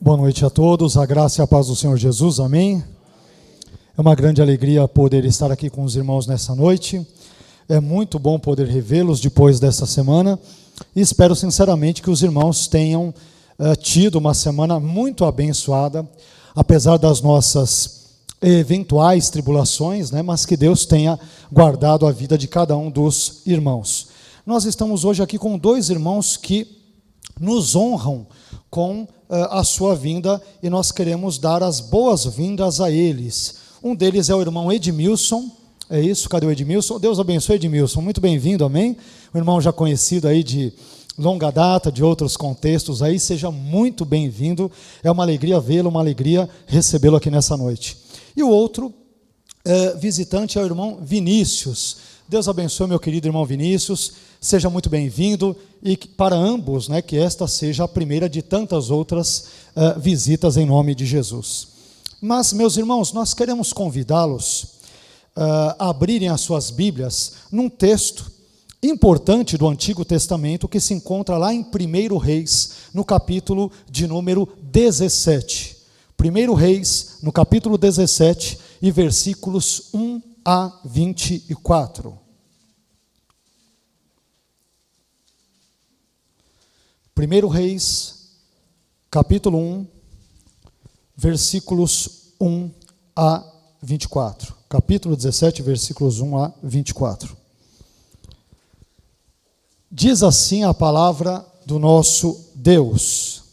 Boa noite a todos, a graça e a paz do Senhor Jesus, amém? É uma grande alegria poder estar aqui com os irmãos nessa noite, é muito bom poder revê-los depois dessa semana, e espero sinceramente que os irmãos tenham tido uma semana muito abençoada, apesar das nossas eventuais tribulações, mas que Deus tenha guardado a vida de cada um dos irmãos. Nós estamos hoje aqui com dois irmãos que nos honram com a sua vinda, e nós queremos dar as boas-vindas a eles. Um deles é o irmão Edmilson, é isso? Cadê o Edmilson? Deus abençoe, Edmilson, muito bem-vindo, amém? Um irmão já conhecido aí de longa data, de outros contextos aí, seja muito bem-vindo, é uma alegria vê-lo, uma alegria recebê-lo aqui nessa noite. E o outro visitante é o irmão Vinícius. Deus abençoe, meu querido irmão Vinícius, seja muito bem-vindo, e para ambos, que esta seja a primeira de tantas outras visitas em nome de Jesus. Mas, meus irmãos, nós queremos convidá-los a abrirem as suas Bíblias num texto importante do Antigo Testamento, que se encontra lá em 1 Reis, no capítulo de número 17. 1 Reis, no capítulo 17, e versículos 1 a 24. 1 Reis, capítulo 1, versículos 1 a 24. Capítulo 17, versículos 1 a 24. Diz assim a palavra do nosso Deus.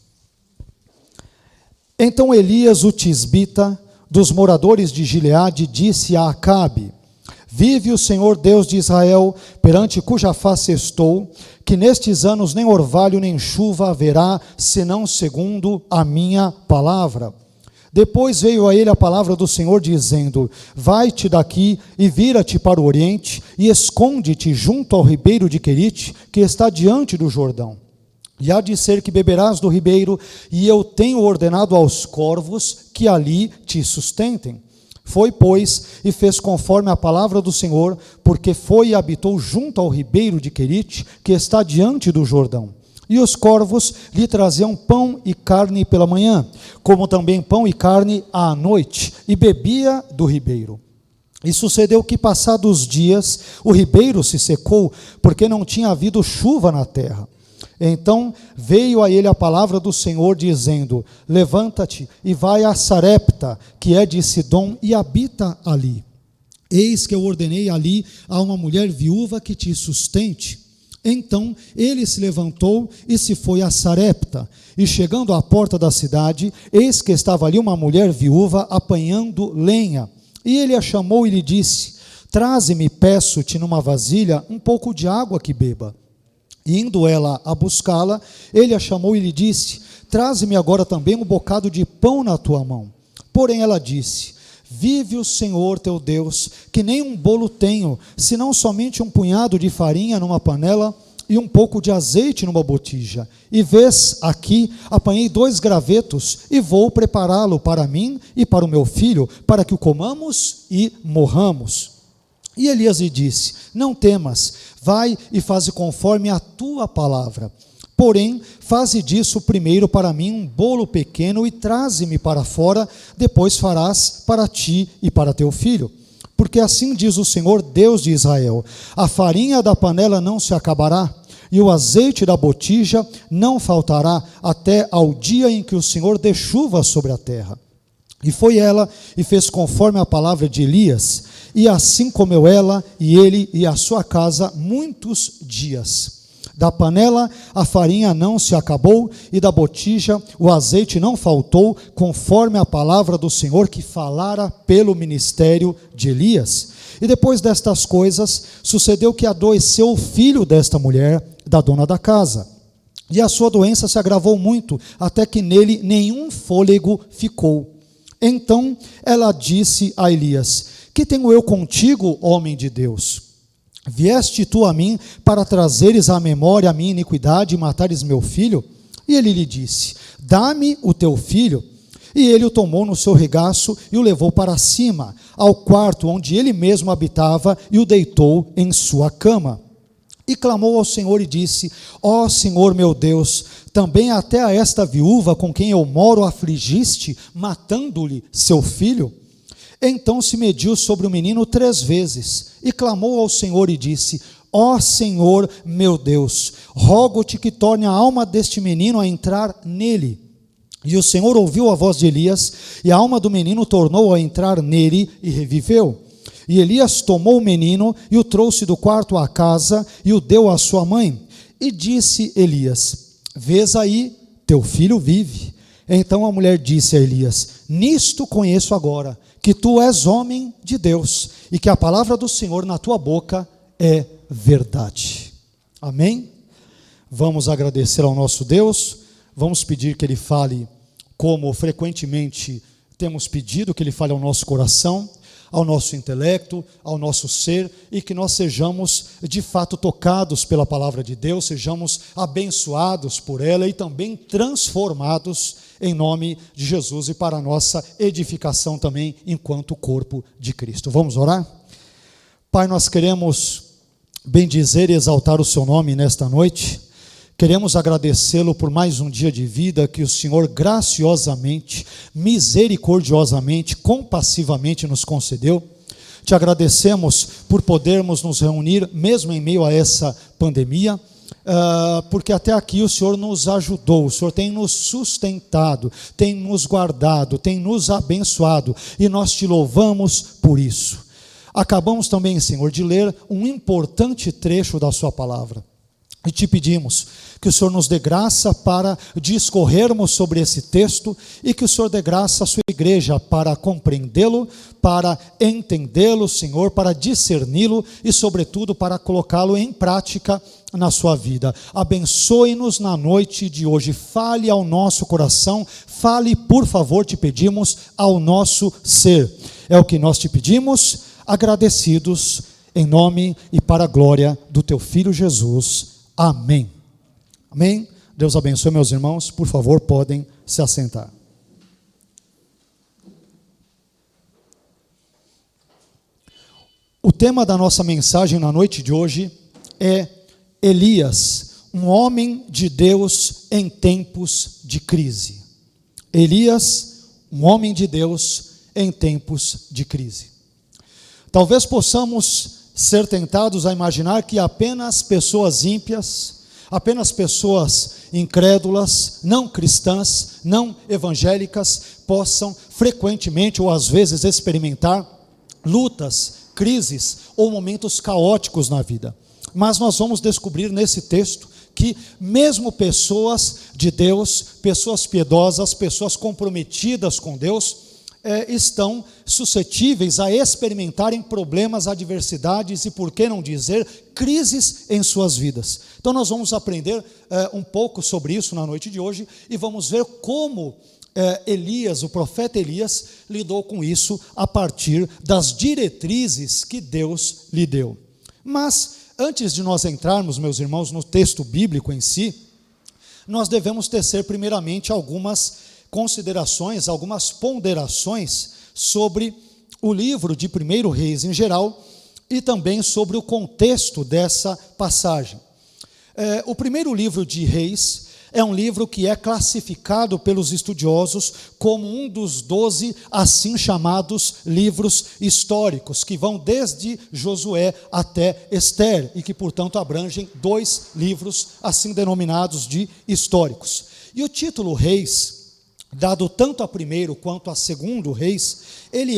Então Elias, o tisbita, dos moradores de Gileade, disse a Acabe: vive o Senhor Deus de Israel, perante cuja face estou, que nestes anos nem orvalho nem chuva haverá, senão segundo a minha palavra. Depois veio a ele a palavra do Senhor, dizendo: vai-te daqui e vira-te para o oriente, e esconde-te junto ao ribeiro de Querite, que está diante do Jordão. E há de ser que beberás do ribeiro, e eu tenho ordenado aos corvos que ali te sustentem. Foi, pois, e fez conforme a palavra do Senhor, porque foi e habitou junto ao ribeiro de Querite, que está diante do Jordão. E os corvos lhe traziam pão e carne pela manhã, como também pão e carne à noite, e bebia do ribeiro. E sucedeu que, passados dias, o ribeiro se secou, porque não tinha havido chuva na terra. Então veio a ele a palavra do Senhor, dizendo: levanta-te e vai a Sarepta, que é de Sidom, e habita ali. Eis que eu ordenei ali a uma mulher viúva que te sustente. Então ele se levantou e se foi a Sarepta, e chegando à porta da cidade, eis que estava ali uma mulher viúva apanhando lenha. E ele a chamou e lhe disse: traze-me, peço-te, numa vasilha um pouco de água que beba. E indo ela a buscá-la, ele a chamou e lhe disse: traze-me agora também um bocado de pão na tua mão. Porém ela disse: vive o Senhor teu Deus, que nem um bolo tenho, senão somente um punhado de farinha numa panela e um pouco de azeite numa botija. E vês, aqui apanhei 2 gravetos, e vou prepará-lo para mim e para o meu filho, para que o comamos e morramos. E Elias lhe disse: não temas, vai e faze conforme a tua palavra. Porém, faze disso primeiro para mim um bolo pequeno e traze-me para fora, depois farás para ti e para teu filho. Porque assim diz o Senhor Deus de Israel: a farinha da panela não se acabará, e o azeite da botija não faltará, até ao dia em que o Senhor dê chuva sobre a terra. E foi ela e fez conforme a palavra de Elias, e assim comeu ela e ele e a sua casa muitos dias. Da panela a farinha não se acabou, e da botija o azeite não faltou, conforme a palavra do Senhor que falara pelo ministério de Elias. E depois destas coisas, sucedeu que adoeceu o filho desta mulher, da dona da casa. E a sua doença se agravou muito, até que nele nenhum fôlego ficou. Então ela disse a Elias: que tenho eu contigo, homem de Deus? Vieste tu a mim para trazeres à memória a minha iniquidade e matares meu filho? E ele lhe disse: dá-me o teu filho. E ele o tomou no seu regaço e o levou para cima, ao quarto onde ele mesmo habitava, e o deitou em sua cama. E clamou ao Senhor e disse: ó Senhor meu Deus, também até a esta viúva com quem eu moro afligiste, matando-lhe seu filho? Então se mediu sobre o menino 3 vezes, e clamou ao Senhor e disse: ó Senhor meu Deus, rogo-te que torne a alma deste menino a entrar nele. E o Senhor ouviu a voz de Elias, e a alma do menino tornou a entrar nele, e reviveu. E Elias tomou o menino, e o trouxe do quarto à casa, e o deu à sua mãe. E disse Elias: vês aí, teu filho vive. Então a mulher disse a Elias: nisto conheço agora, que tu és homem de Deus, e que a palavra do Senhor na tua boca é verdade. Amém? Vamos agradecer ao nosso Deus, vamos pedir que Ele fale como frequentemente temos pedido, que Ele fale ao nosso coração, ao nosso intelecto, ao nosso ser, e que nós sejamos de fato tocados pela palavra de Deus, sejamos abençoados por ela e também transformados em nome de Jesus e para a nossa edificação também enquanto corpo de Cristo. Vamos orar? Pai, nós queremos bendizer e exaltar o seu nome nesta noite. Queremos agradecê-lo por mais um dia de vida que o Senhor graciosamente, misericordiosamente, compassivamente nos concedeu. Te agradecemos por podermos nos reunir, mesmo em meio a essa pandemia, porque até aqui o Senhor nos ajudou, o Senhor tem nos sustentado, tem nos guardado, tem nos abençoado, e nós te louvamos por isso. Acabamos também, Senhor, de ler um importante trecho da sua palavra. E te pedimos que o Senhor nos dê graça para discorrermos sobre esse texto e que o Senhor dê graça à sua igreja para compreendê-lo, para entendê-lo, Senhor, para discerni-lo e, sobretudo, para colocá-lo em prática na sua vida. Abençoe-nos na noite de hoje, fale ao nosso coração, fale, por favor, te pedimos, ao nosso ser. É o que nós te pedimos, agradecidos, em nome e para a glória do teu Filho Jesus. Amém. Amém? Deus abençoe, meus irmãos. Por favor, podem se assentar. O tema da nossa mensagem na noite de hoje é Elias, um homem de Deus em tempos de crise. Elias, um homem de Deus em tempos de crise. Talvez possamos ser tentados a imaginar que apenas pessoas ímpias, apenas pessoas incrédulas, não cristãs, não evangélicas, possam frequentemente ou às vezes experimentar lutas, crises ou momentos caóticos na vida. Mas nós vamos descobrir nesse texto que mesmo pessoas de Deus, pessoas piedosas, pessoas comprometidas com Deus, estão suscetíveis a experimentarem problemas, adversidades e, por que não dizer, crises em suas vidas. Então nós vamos aprender um pouco sobre isso na noite de hoje e vamos ver como Elias, o profeta Elias, lidou com isso a partir das diretrizes que Deus lhe deu. Mas antes de nós entrarmos, meus irmãos, no texto bíblico em si, nós devemos tecer primeiramente algumas considerações, algumas ponderações sobre o livro de 1 Reis em geral e também sobre o contexto dessa passagem. O primeiro livro de Reis é um livro que é classificado pelos estudiosos como um dos 12 assim chamados livros históricos, que vão desde Josué até Ester e que, portanto, abrangem 2 livros assim denominados de históricos. E o título Reis, dado tanto a primeiro quanto a segundo Reis, ele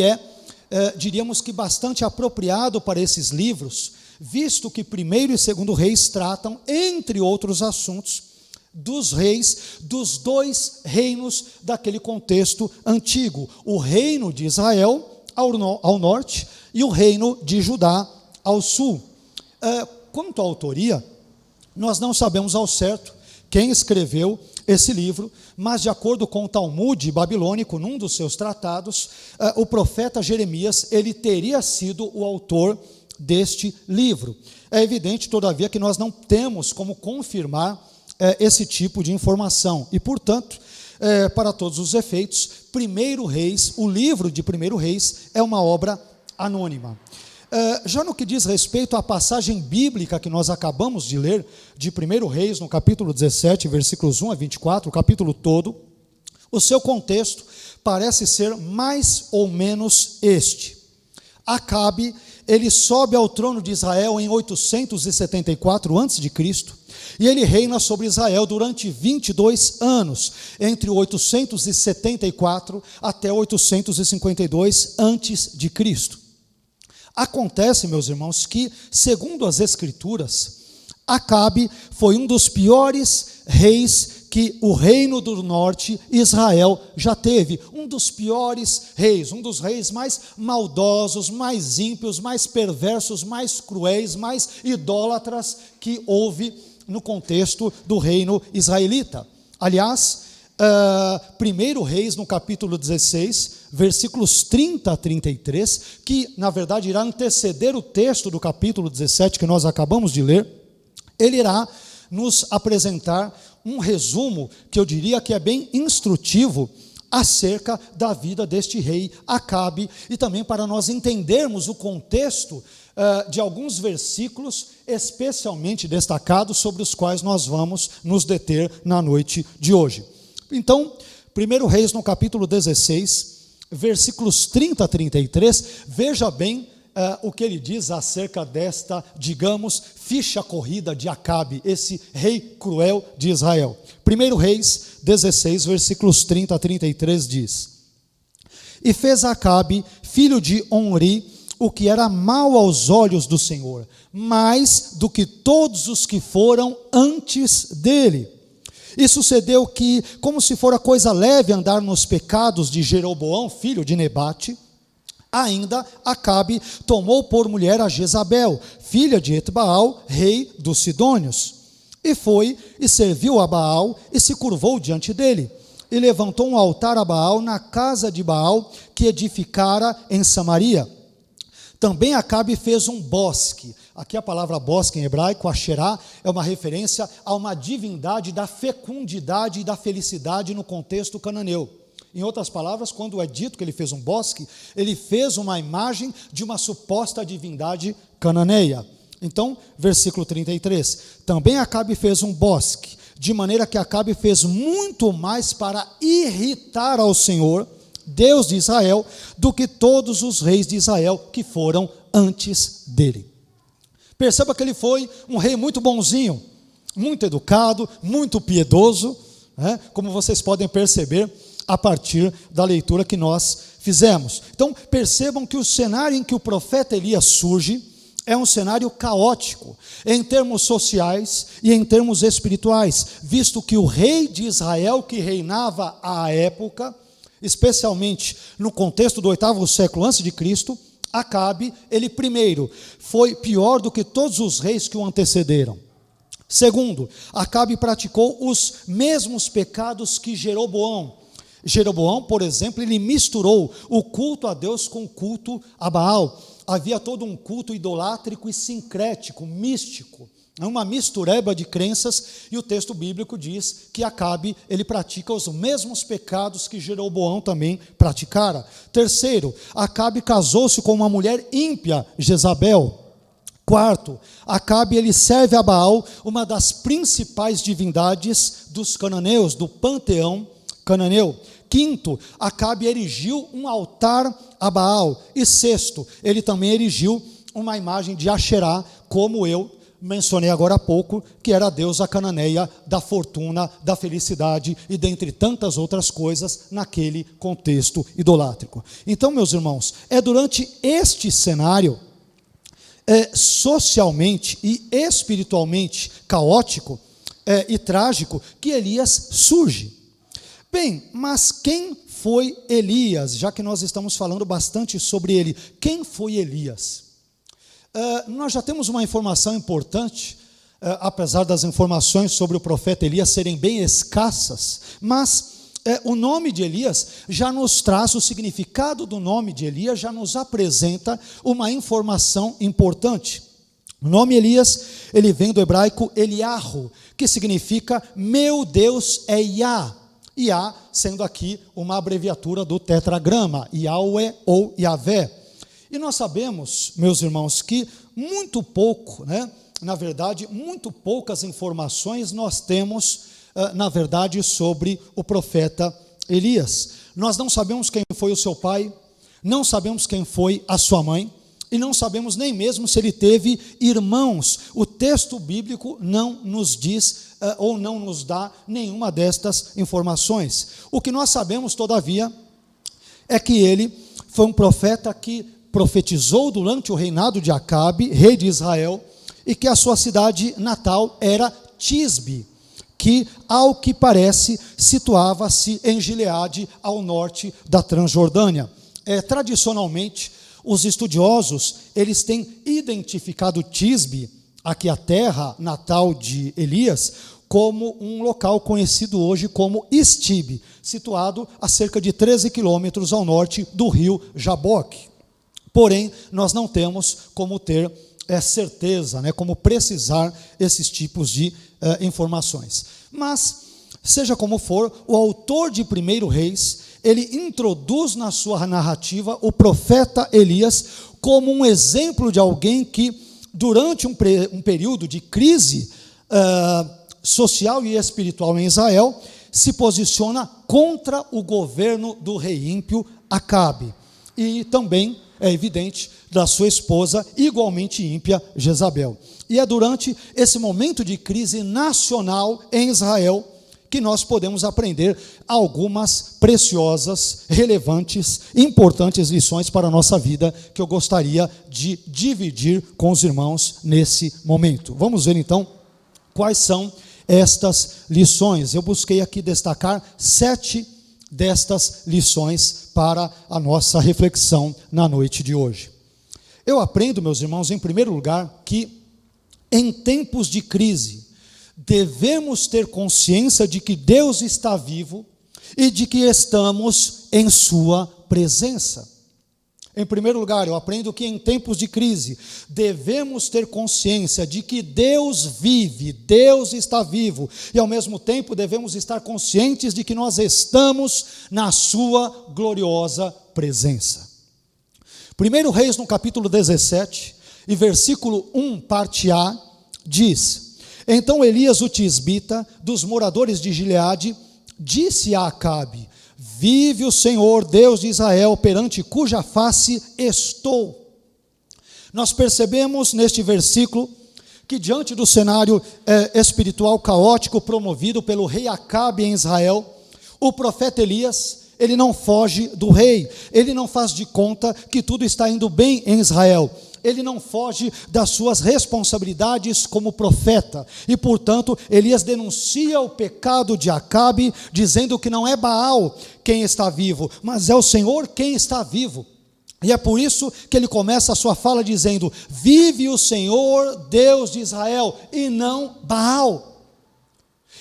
diríamos que bastante apropriado para esses livros, visto que primeiro e segundo Reis tratam, entre outros assuntos, dos reis, dos 2 reinos daquele contexto antigo, o reino de Israel ao norte e o reino de Judá ao sul. Quanto à autoria, nós não sabemos ao certo quem escreveu esse livro, mas de acordo com o Talmud babilônico, num dos seus tratados, o profeta Jeremias, ele teria sido o autor deste livro. É evidente, todavia, que nós não temos como confirmar esse tipo de informação, e portanto, para todos os efeitos, 1 Reis, o livro de 1 Reis, é uma obra anônima. Já no que diz respeito à passagem bíblica que nós acabamos de ler, de 1 Reis, no capítulo 17, versículos 1 a 24, o capítulo todo, o seu contexto parece ser mais ou menos este. Acabe, ele sobe ao trono de Israel em 874 a.C., e ele reina sobre Israel durante 22 anos, entre 874 até 852 a.C. Acontece, meus irmãos, que, segundo as Escrituras, Acabe foi um dos piores reis que o reino do norte, Israel, já teve. Um dos piores reis, um dos reis mais maldosos, mais ímpios, mais perversos, mais cruéis, mais idólatras que houve no contexto do reino israelita. Aliás, 1 Reis, no capítulo 16, versículos 30 a 33, que na verdade irá anteceder o texto do capítulo 17 que nós acabamos de ler, ele irá nos apresentar um resumo que eu diria que é bem instrutivo acerca da vida deste rei Acabe, e também para nós entendermos o contexto de alguns versículos especialmente destacados, sobre os quais nós vamos nos deter na noite de hoje. Então, 1 Reis, no capítulo 16, versículos 30 a 33, veja bem o que ele diz acerca desta, digamos, ficha corrida de Acabe, esse rei cruel de Israel. 1 Reis 16, versículos 30 a 33 diz: E fez Acabe, filho de Onri, o que era mal aos olhos do Senhor, mais do que todos os que foram antes dele. E sucedeu que, como se fora coisa leve andar nos pecados de Jeroboão, filho de Nebate, ainda Acabe tomou por mulher a Jezabel, filha de Etbaal, rei dos Sidônios. E foi e serviu a Baal e se curvou diante dele. E levantou um altar a Baal na casa de Baal, que edificara em Samaria. Também Acabe fez um bosque. Aqui a palavra bosque em hebraico, Asherá, é uma referência a uma divindade da fecundidade e da felicidade no contexto cananeu. Em outras palavras, quando é dito que ele fez um bosque, ele fez uma imagem de uma suposta divindade cananeia. Então, versículo 33, também Acabe fez um bosque, de maneira que Acabe fez muito mais para irritar ao Senhor, Deus de Israel, do que todos os reis de Israel que foram antes dele. Perceba que ele foi um rei muito bonzinho, muito educado, muito piedoso, né? Como vocês podem perceber a partir da leitura que nós fizemos. Então, percebam que o cenário em que o profeta Elias surge é um cenário caótico, em termos sociais e em termos espirituais, visto que o rei de Israel que reinava à época, especialmente no contexto do 8º século a.C., Acabe, ele primeiro, foi pior do que todos os reis que o antecederam. Segundo, Acabe praticou os mesmos pecados que Jeroboão. Jeroboão, por exemplo, ele misturou o culto a Deus com o culto a Baal. Havia todo um culto idolátrico e sincrético, místico, uma mistureba de crenças, e o texto bíblico diz que Acabe, ele pratica os mesmos pecados que Jeroboão também praticara. Terceiro, Acabe casou-se com uma mulher ímpia, Jezabel. Quarto, Acabe, ele serve a Baal, uma das principais divindades dos cananeus, do panteão cananeu. Quinto, Acabe erigiu um altar a Baal. E sexto, ele também erigiu uma imagem de Asherá, como eu mencionei agora há pouco, que era a deusa cananeia da fortuna, da felicidade e dentre tantas outras coisas naquele contexto idolátrico. Então, meus irmãos, é durante este cenário socialmente e espiritualmente caótico e trágico que Elias surge. Bem, mas quem foi Elias? Já que nós estamos falando bastante sobre ele, quem foi Elias? Nós já temos uma informação importante, apesar das informações sobre o profeta Elias serem bem escassas, mas o nome de Elias já nos traz, o significado do nome de Elias já nos apresenta uma informação importante. O nome Elias, ele vem do hebraico Eliarro, que significa meu Deus é Yah. Yah sendo aqui uma abreviatura do tetragrama, Yahweh ou Yahvé. E nós sabemos, meus irmãos, que muito pouco, na verdade, muito poucas informações nós temos, na verdade, sobre o profeta Elias. Nós não sabemos quem foi o seu pai, não sabemos quem foi a sua mãe, e não sabemos nem mesmo se ele teve irmãos. O texto bíblico não nos diz, ou não nos dá nenhuma destas informações. O que nós sabemos, todavia, é que ele foi um profeta que profetizou durante o reinado de Acabe, rei de Israel, e que a sua cidade natal era Tisbe, que, ao que parece, situava-se em Gileade, ao norte da Transjordânia. Tradicionalmente, os estudiosos, eles têm identificado Tisbe, aqui a terra natal de Elias, como um local conhecido hoje como Istibe, situado a cerca de 13 quilômetros ao norte do rio Jaboque. Porém, nós não temos como ter certeza, como precisar esses tipos de informações. Mas, seja como for, o autor de 1 Reis, ele introduz na sua narrativa o profeta Elias como um exemplo de alguém que, durante um período de crise social e espiritual em Israel, se posiciona contra o governo do rei ímpio Acabe. E também é evidente da sua esposa, igualmente ímpia, Jezabel. E é durante esse momento de crise nacional em Israel que nós podemos aprender algumas preciosas, relevantes, importantes lições para a nossa vida, que eu gostaria de dividir com os irmãos nesse momento. Vamos ver então quais são estas lições. Eu busquei aqui destacar 7 destas lições para a nossa reflexão na noite de hoje. Eu aprendo, meus irmãos, em primeiro lugar, que em tempos de crise, devemos ter consciência de que Deus está vivo e de que estamos em sua presença. Em primeiro lugar, eu aprendo que em tempos de crise, devemos ter consciência de que Deus vive, Deus está vivo, e ao mesmo tempo devemos estar conscientes de que nós estamos na sua gloriosa presença. 1 Reis, no capítulo 17, e versículo 1, parte A, diz: Então Elias o tisbita, dos moradores de Gileade, disse a Acabe: Vive o Senhor, Deus de Israel, perante cuja face estou. Nós percebemos neste versículo que, diante do cenário espiritual caótico promovido pelo rei Acabe em Israel, o profeta Elias, ele não foge do rei, ele não faz de conta que tudo está indo bem em Israel. Ele não foge das suas responsabilidades como profeta, e portanto Elias denuncia o pecado de Acabe, dizendo que não é Baal quem está vivo, mas é o Senhor quem está vivo. E é por isso que ele começa a sua fala dizendo: vive o Senhor, Deus de Israel, e não Baal.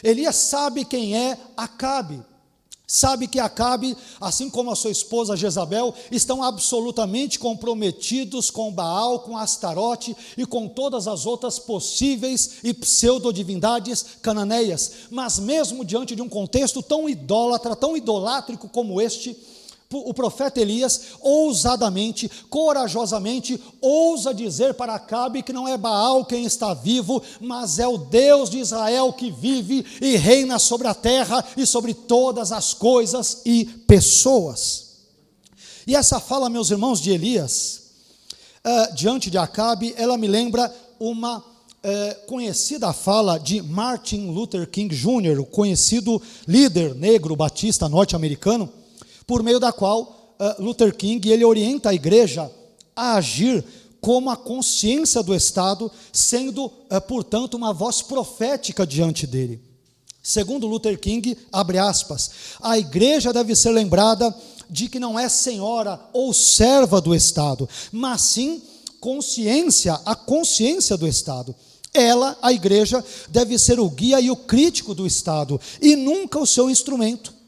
Elias sabe quem é Acabe. Sabe que Acabe, assim como a sua esposa Jezabel, estão absolutamente comprometidos com Baal, com Astarote e com todas as outras possíveis e pseudodivindades cananeias. Mas mesmo diante de um contexto tão idólatra, tão idolátrico como este, o profeta Elias, ousadamente, corajosamente, ousa dizer para Acabe que não é Baal quem está vivo, mas é o Deus de Israel que vive e reina sobre a terra e sobre todas as coisas e pessoas. E essa fala, meus irmãos, de Elias, diante de Acabe, ela me lembra uma conhecida fala de Martin Luther King Jr., o conhecido líder negro batista norte-americano, por meio da qual Luther King ele orienta a igreja a agir como a consciência do Estado, sendo, portanto, uma voz profética diante dele. Segundo Luther King, abre aspas, a igreja deve ser lembrada de que não é senhora ou serva do Estado, mas sim a consciência do Estado. Ela, a igreja, deve ser o guia e o crítico do Estado, e nunca o seu instrumento.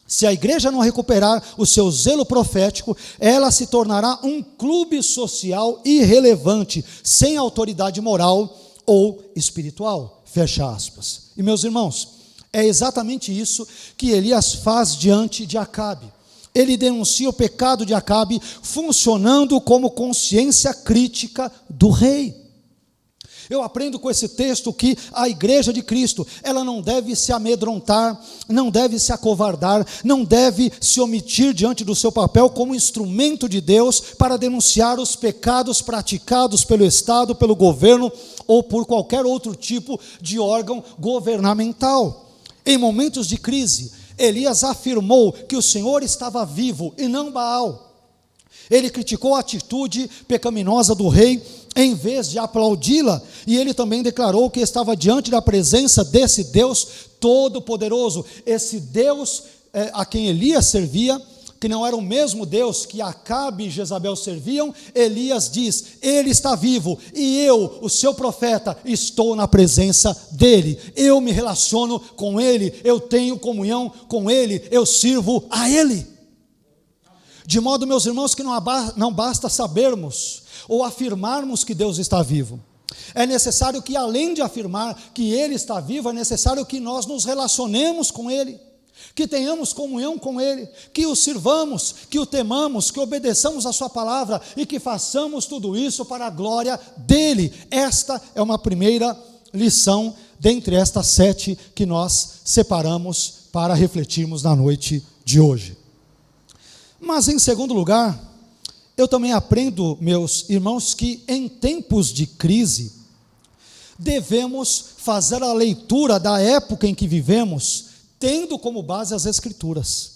Se a igreja não recuperar o seu zelo profético, ela se tornará um clube social irrelevante, sem autoridade moral ou espiritual. Fecha aspas. E meus irmãos, é exatamente isso que Elias faz diante de Acabe. Ele denuncia o pecado de Acabe, funcionando como consciência crítica do rei. Eu aprendo com esse texto que a igreja de Cristo, ela não deve se amedrontar, não deve se acovardar, não deve se omitir diante do seu papel como instrumento de Deus para denunciar os pecados praticados pelo Estado, pelo governo ou por qualquer outro tipo de órgão governamental. Em momentos de crise, Elias afirmou que o Senhor estava vivo e não Baal. Ele criticou a atitude pecaminosa do rei, em vez de aplaudi-la, e ele também declarou que estava diante da presença desse Deus Todo-Poderoso, esse Deus a quem Elias servia, que não era o mesmo Deus que Acabe e Jezabel serviam. Elias diz: ele está vivo, e eu, o seu profeta, estou na presença dele, eu me relaciono com ele, eu tenho comunhão com ele, eu sirvo a ele. De modo, meus irmãos, que não basta sabermos ou afirmarmos que Deus está vivo. É necessário que, além de afirmar que Ele está vivo, é necessário que nós nos relacionemos com Ele, que tenhamos comunhão com Ele, que o sirvamos, que o temamos, que obedeçamos a Sua palavra e que façamos tudo isso para a glória dEle. Esta é uma primeira lição dentre estas 7 que nós separamos para refletirmos na noite de hoje. Mas, em segundo lugar, eu também aprendo, meus irmãos, que em tempos de crise, devemos fazer a leitura da época em que vivemos, tendo como base as Escrituras.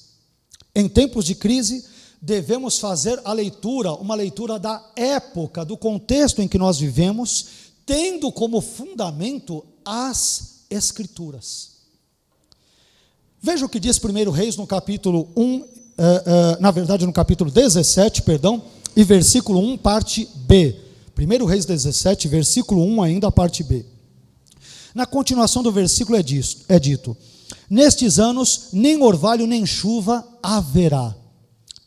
Em tempos de crise, devemos fazer a leitura, uma leitura da época, do contexto em que nós vivemos, tendo como fundamento as Escrituras. Veja o que diz 1 Reis no capítulo 1, no capítulo 17, e versículo 1, parte B. 1 Reis 17, versículo 1, ainda a parte B. Na continuação do versículo é dito: nestes anos, nem orvalho nem chuva haverá.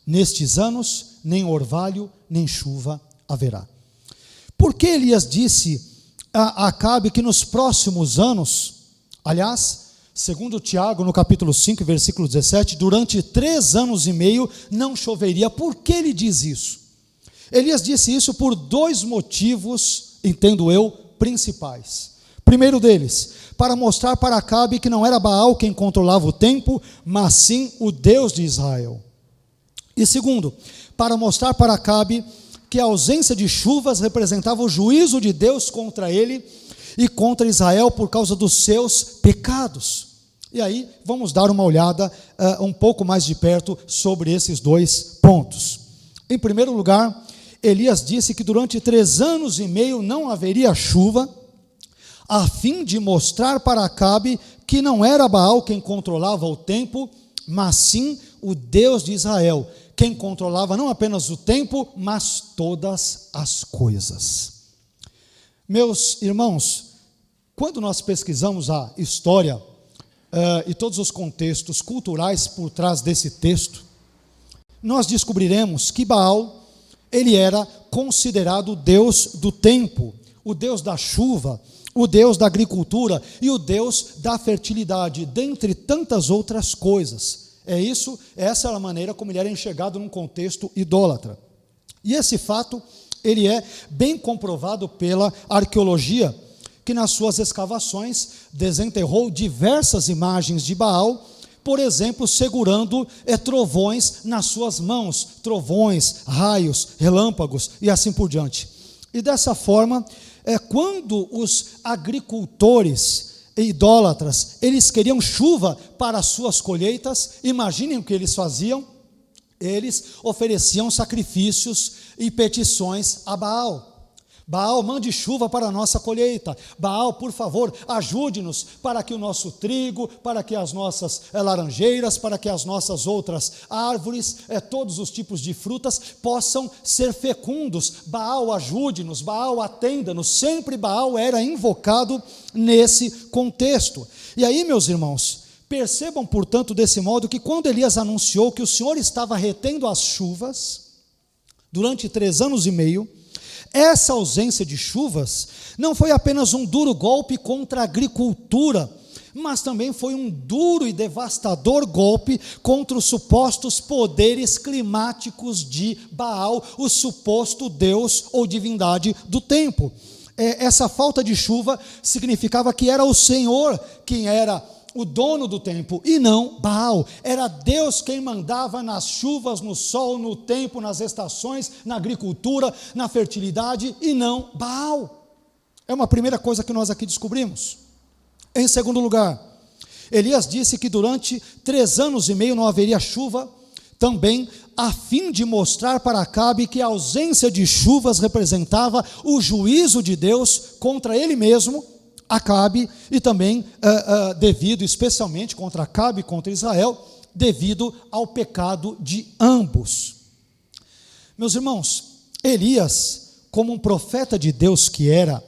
Nestes anos, nem orvalho nem chuva haverá. Por que Elias disse a Acabe que nos próximos anos, aliás, segundo Tiago, no capítulo 5, versículo 17, durante 3 anos e meio não choveria? Por que ele diz isso? Elias disse isso por 2 motivos, entendo eu, principais. Primeiro deles, para mostrar para Acabe que não era Baal quem controlava o tempo, mas sim o Deus de Israel. E segundo, para mostrar para Acabe que a ausência de chuvas representava o juízo de Deus contra ele e contra Israel por causa dos seus pecados. E aí, vamos dar uma olhada um pouco mais de perto sobre esses 2 pontos. Em primeiro lugar, Elias disse que durante 3 anos e meio não haveria chuva, a fim de mostrar para Acabe que não era Baal quem controlava o tempo, mas sim o Deus de Israel, quem controlava não apenas o tempo, mas todas as coisas. Meus irmãos, quando nós pesquisamos a história e todos os contextos culturais por trás desse texto, nós descobriremos que Baal, ele era considerado o Deus do tempo, o Deus da chuva, o Deus da agricultura e o Deus da fertilidade, dentre tantas outras coisas. Essa era a maneira como ele era enxergado num contexto idólatra. E esse fato, ele é bem comprovado pela arqueologia, que nas suas escavações desenterrou diversas imagens de Baal, por exemplo, segurando trovões nas suas mãos, trovões, raios, relâmpagos e assim por diante. E dessa forma, quando os agricultores idólatras, eles queriam chuva para as suas colheitas, imaginem o que eles faziam. Eles ofereciam sacrifícios e petições a Baal. Baal, mande chuva para a nossa colheita. Baal, por favor, ajude-nos para que o nosso trigo, para que as nossas laranjeiras, para que as nossas outras árvores, todos os tipos de frutas possam ser fecundos. Baal, ajude-nos. Baal, atenda-nos. Sempre Baal era invocado nesse contexto. E aí, meus irmãos, percebam, portanto, desse modo que quando Elias anunciou que o Senhor estava retendo as chuvas durante 3 anos e meio, essa ausência de chuvas não foi apenas um duro golpe contra a agricultura, mas também foi um duro e devastador golpe contra os supostos poderes climáticos de Baal, o suposto Deus ou divindade do tempo. Essa falta de chuva significava que era o Senhor quem era o dono do tempo, e não Baal. Era Deus quem mandava nas chuvas, no sol, no tempo, nas estações, na agricultura, na fertilidade, e não Baal. É uma primeira coisa que nós aqui descobrimos. Em segundo lugar, Elias disse que durante 3 anos e meio não haveria chuva, também a fim de mostrar para Acabe que a ausência de chuvas representava o juízo de Deus contra ele mesmo, Acabe, e também devido especialmente contra Acabe e contra Israel, devido ao pecado de ambos. Meus irmãos, Elias, como um profeta de Deus que era,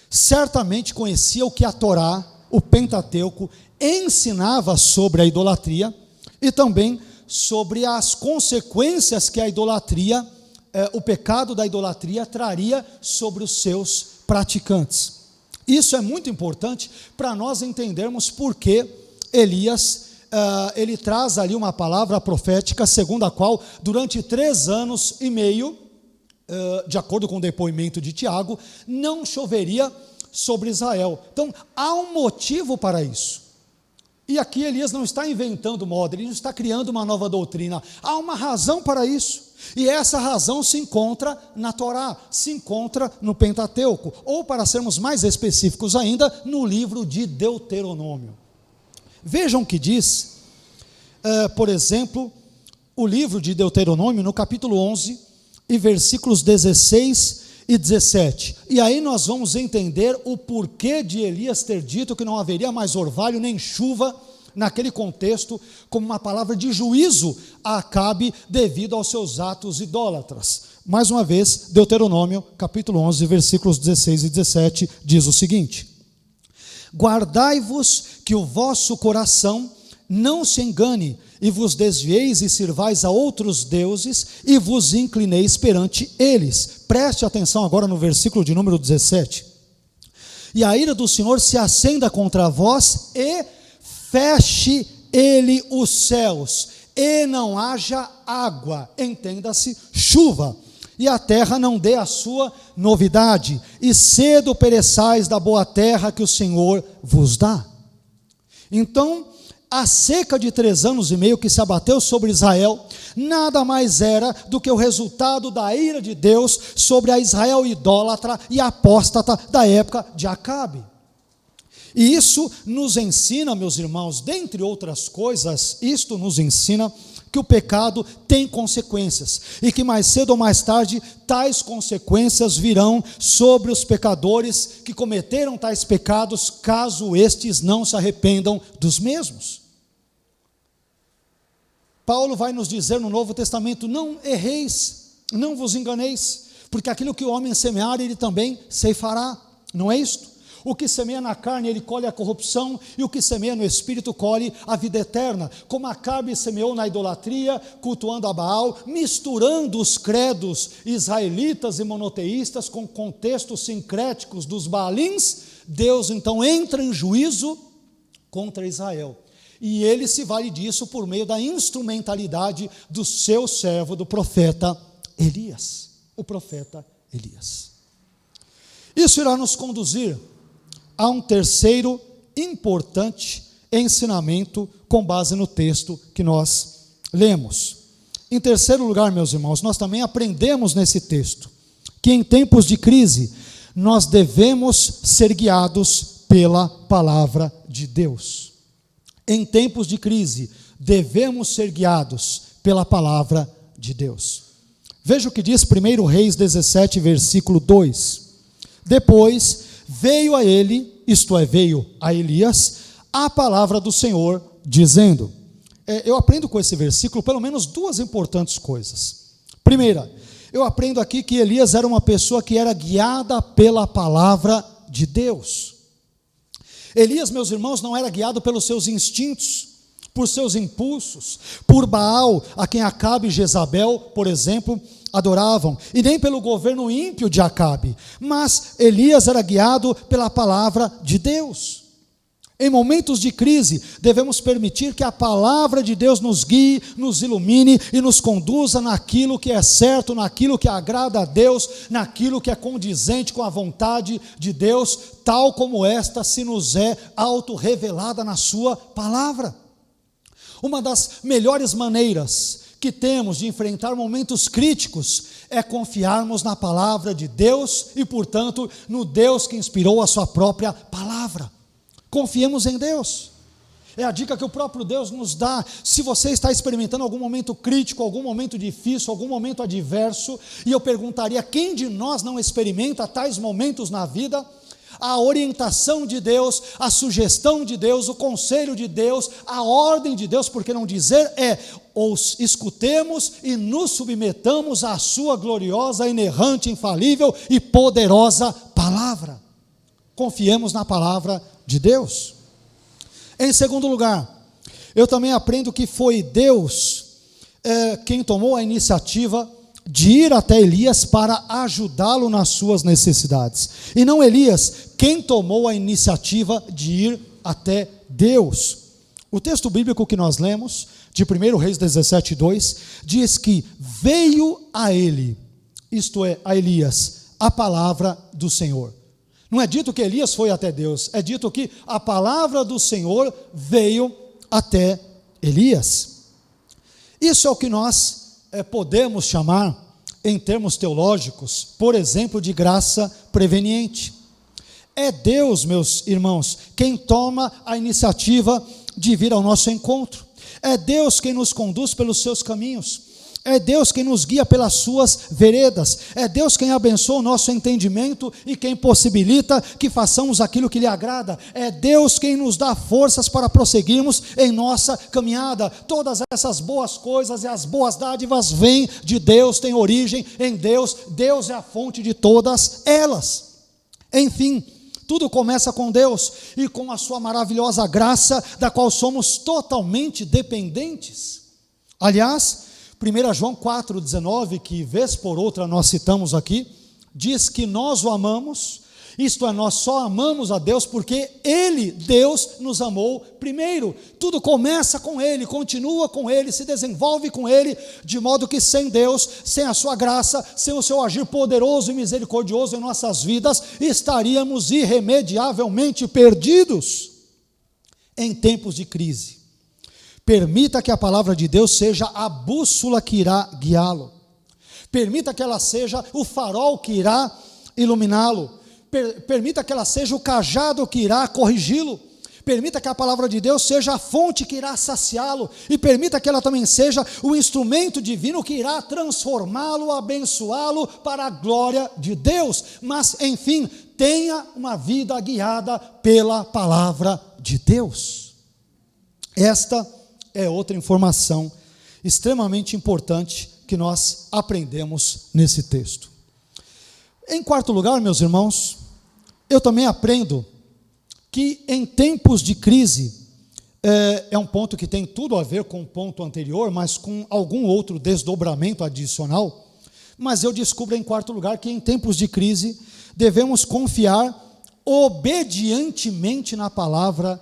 certamente conhecia o que a Torá, o Pentateuco, ensinava sobre a idolatria e também sobre as consequências que a idolatria, o pecado da idolatria traria sobre os seus praticantes. Isso é muito importante para nós entendermos por que Elias, ele traz ali uma palavra profética, segundo a qual, durante 3 anos e meio, de acordo com o depoimento de Tiago, não choveria sobre Israel. Então, há um motivo para isso. E aqui Elias não está inventando moda, ele não está criando uma nova doutrina. Há uma razão para isso. E essa razão se encontra na Torá, se encontra no Pentateuco, ou, para sermos mais específicos ainda, no livro de Deuteronômio. Vejam o que diz, por exemplo, o livro de Deuteronômio, no capítulo 11, e versículos 16 e 17. E aí nós vamos entender o porquê de Elias ter dito que não haveria mais orvalho nem chuva, naquele contexto, como uma palavra de juízo a Acabe devido aos seus atos idólatras. Mais uma vez, Deuteronômio, capítulo 11, versículos 16 e 17, diz o seguinte: guardai-vos que o vosso coração não se engane, e vos desvieis e sirvais a outros deuses, e vos inclineis perante eles. Preste atenção agora no versículo de número 17. E a ira do Senhor se acenda contra vós, e feche ele os céus, e não haja água, entenda-se, chuva, e a terra não dê a sua novidade, e cedo pereçais da boa terra que o Senhor vos dá. Então, a seca de 3 anos e meio que se abateu sobre Israel, nada mais era do que o resultado da ira de Deus sobre a Israel idólatra e apóstata da época de Acabe. E isso nos ensina, meus irmãos, dentre outras coisas, isto nos ensina que o pecado tem consequências, e que mais cedo ou mais tarde, tais consequências virão sobre os pecadores que cometeram tais pecados, caso estes não se arrependam dos mesmos. Paulo vai nos dizer no Novo Testamento: não erreis, não vos enganeis, porque aquilo que o homem semear, ele também ceifará, não é isto? O que semeia na carne, ele colhe a corrupção, e o que semeia no espírito, colhe a vida eterna. Como Acabe semeou na idolatria, cultuando a Baal, misturando os credos israelitas e monoteístas com contextos sincréticos dos Baalins, Deus então entra em juízo contra Israel. E ele se vale disso por meio da instrumentalidade do seu servo, do profeta Elias. O profeta Elias. Isso irá nos conduzir há um terceiro importante ensinamento com base no texto que nós lemos. Em terceiro lugar, meus irmãos, nós também aprendemos nesse texto que em tempos de crise nós devemos ser guiados pela palavra de Deus. Em tempos de crise devemos ser guiados pela palavra de Deus. Veja o que diz 1 Reis 17, versículo 2. Depois veio a ele, isto é, veio a Elias, a palavra do Senhor, dizendo... Eu aprendo com esse versículo pelo menos 2 importantes coisas. Primeira, eu aprendo aqui que Elias era uma pessoa que era guiada pela palavra de Deus. Elias, meus irmãos, não era guiado pelos seus instintos, por seus impulsos, por Baal, a quem Acabe e Jezabel, por exemplo, adoravam, e nem pelo governo ímpio de Acabe, mas Elias era guiado pela palavra de Deus. Em momentos de crise, devemos permitir que a palavra de Deus nos guie, nos ilumine e nos conduza naquilo que é certo, naquilo que agrada a Deus, naquilo que é condizente com a vontade de Deus, tal como esta se nos é auto-revelada na sua palavra. Uma das melhores maneiras que temos de enfrentar momentos críticos é confiarmos na palavra de Deus e, portanto, no Deus que inspirou a sua própria palavra. Confiemos em Deus. É a dica que o próprio Deus nos dá. Se você está experimentando algum momento crítico, algum momento difícil, algum momento adverso, e eu perguntaria, quem de nós não experimenta tais momentos na vida? A orientação de Deus, a sugestão de Deus, o conselho de Deus, a ordem de Deus, por que não dizer, os escutemos e nos submetamos à sua gloriosa, inerrante, infalível e poderosa palavra. Confiemos na palavra de Deus. Em segundo lugar, eu também aprendo que foi Deus quem tomou a iniciativa de ir até Elias para ajudá-lo nas suas necessidades, e não Elias quem tomou a iniciativa de ir até Deus. O texto bíblico que nós lemos, de 1 Reis 17:2, diz que veio a ele, isto é, a Elias, a palavra do Senhor. Não é dito que Elias foi até Deus, é dito que a palavra do Senhor veio até Elias. Isso é o que nós podemos chamar, em termos teológicos, por exemplo, de graça preveniente. É Deus, meus irmãos, quem toma a iniciativa de vir ao nosso encontro. É Deus quem nos conduz pelos seus caminhos. É Deus quem nos guia pelas suas veredas. É Deus quem abençoa o nosso entendimento e quem possibilita que façamos aquilo que lhe agrada. É Deus quem nos dá forças para prosseguirmos em nossa caminhada. Todas essas boas coisas e as boas dádivas vêm de Deus, têm origem em Deus. Deus é a fonte de todas elas. Enfim, tudo começa com Deus e com a sua maravilhosa graça, da qual somos totalmente dependentes. Aliás, 1 João 4,19, que vez por outra nós citamos aqui, diz que nós o amamos, isto é, nós só amamos a Deus porque Ele, Deus, nos amou primeiro. Tudo começa com Ele, continua com Ele, se desenvolve com Ele, de modo que sem Deus, sem a sua graça, sem o seu agir poderoso e misericordioso em nossas vidas, estaríamos irremediavelmente perdidos em tempos de crise. Permita que a palavra de Deus seja a bússola que irá guiá-lo. Permita que ela seja o farol que irá iluminá-lo. Permita que ela seja o cajado que irá corrigi-lo. Permita que a palavra de Deus seja a fonte que irá saciá-lo. E permita que ela também seja o instrumento divino que irá transformá-lo, abençoá-lo para a glória de Deus. Mas, enfim, tenha uma vida guiada pela palavra de Deus. Esta é outra informação extremamente importante que nós aprendemos nesse texto. Em quarto lugar, meus irmãos, eu também aprendo que em tempos de crise, é um ponto que tem tudo a ver com o ponto anterior, mas com algum outro desdobramento adicional, mas eu descubro em quarto lugar que em tempos de crise devemos confiar obedientemente na palavra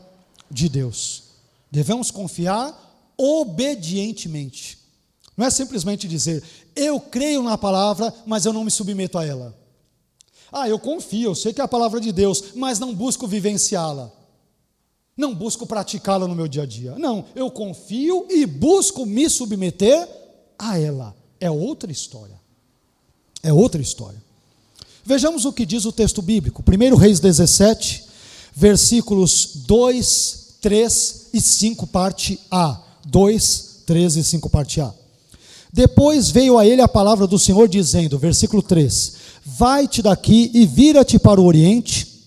de Deus. Devemos confiar obedientemente. Não é simplesmente dizer, eu creio na palavra, mas eu não me submeto a ela. Eu confio, eu sei que é a palavra de Deus, mas não busco vivenciá-la. Não busco praticá-la no meu dia a dia. Não, eu confio e busco me submeter a ela. É outra história. É outra história. Vejamos o que diz o texto bíblico. 1 Reis 17, versículos 2, 3 e 5, parte A. 2, 3 e 5, parte A. Depois veio a ele a palavra do Senhor, dizendo, versículo 3: vai-te daqui e vira-te para o oriente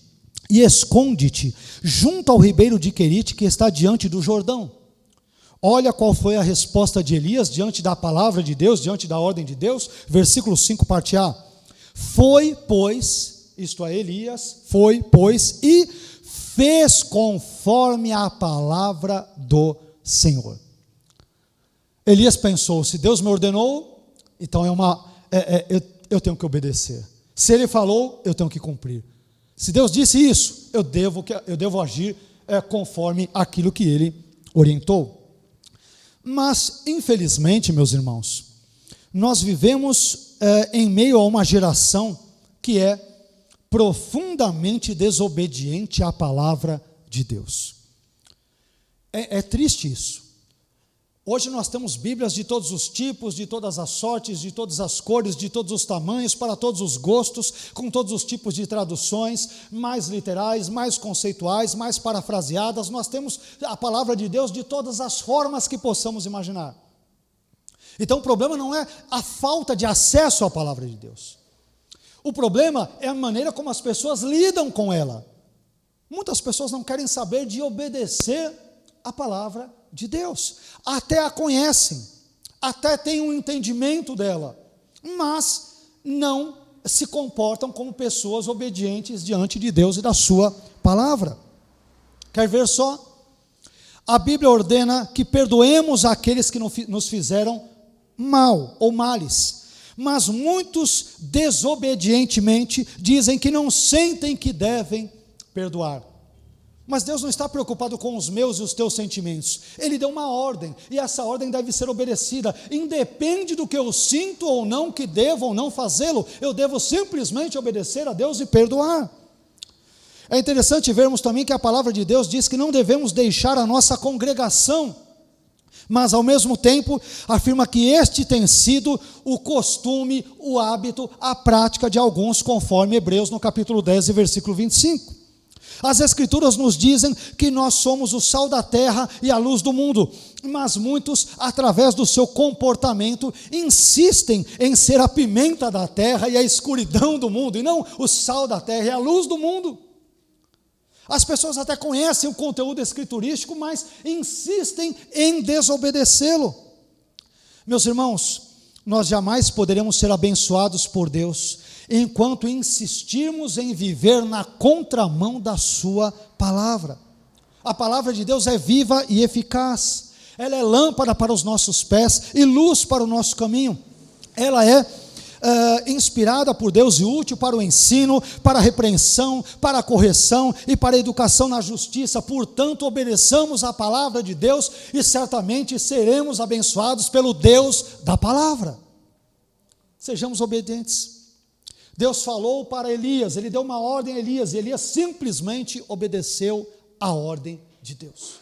e esconde-te junto ao ribeiro de Querite, que está diante do Jordão. Olha qual foi a resposta de Elias diante da palavra de Deus, diante da ordem de Deus. Versículo 5, parte A. Foi, pois, isto é, Elias, foi, pois, e fez conforme a palavra do Senhor. Elias pensou, se Deus me ordenou, então eu tenho que obedecer. Se Ele falou, eu tenho que cumprir. Se Deus disse isso, eu devo agir conforme aquilo que ele orientou. Mas, infelizmente, meus irmãos, nós vivemos em meio a uma geração que é profundamente desobediente à palavra de Deus. É triste isso. Hoje nós temos Bíblias de todos os tipos, de todas as sortes, de todas as cores, de todos os tamanhos, para todos os gostos, com todos os tipos de traduções, mais literais, mais conceituais, mais parafraseadas. Nós temos a palavra de Deus de todas as formas que possamos imaginar. Então o problema não é a falta de acesso à palavra de Deus. O problema é a maneira como as pessoas lidam com ela. Muitas pessoas não querem saber de obedecer a palavra de Deus, até a conhecem, até têm um entendimento dela, mas não se comportam como pessoas obedientes diante de Deus e da sua palavra. Quer ver só? A Bíblia ordena que perdoemos aqueles que nos fizeram mal ou males, mas muitos desobedientemente dizem que não sentem que devem perdoar. Mas Deus não está preocupado com os meus e os teus sentimentos. Ele deu uma ordem, e essa ordem deve ser obedecida. Independe do que eu sinto ou não, que devo ou não fazê-lo, eu devo simplesmente obedecer a Deus e perdoar. É interessante vermos também que a palavra de Deus diz que não devemos deixar a nossa congregação, mas ao mesmo tempo afirma que este tem sido o costume, o hábito, a prática de alguns, conforme Hebreus no capítulo 10 e versículo 25. As Escrituras nos dizem que nós somos o sal da terra e a luz do mundo, mas muitos, através do seu comportamento, insistem em ser a pimenta da terra e a escuridão do mundo, e não o sal da terra e a luz do mundo. As pessoas até conhecem o conteúdo escriturístico, mas insistem em desobedecê-lo. Meus irmãos, nós jamais poderemos ser abençoados por Deus enquanto insistirmos em viver na contramão da sua palavra. A palavra de Deus é viva e eficaz, ela é lâmpada para os nossos pés e luz para o nosso caminho. Ela é inspirada por Deus e útil para o ensino, para a repreensão, para a correção e para a educação na justiça. Portanto, obedeçamos a palavra de Deus e certamente seremos abençoados pelo Deus da palavra. Sejamos obedientes. Deus falou para Elias, ele deu uma ordem a Elias, e Elias simplesmente obedeceu a ordem de Deus.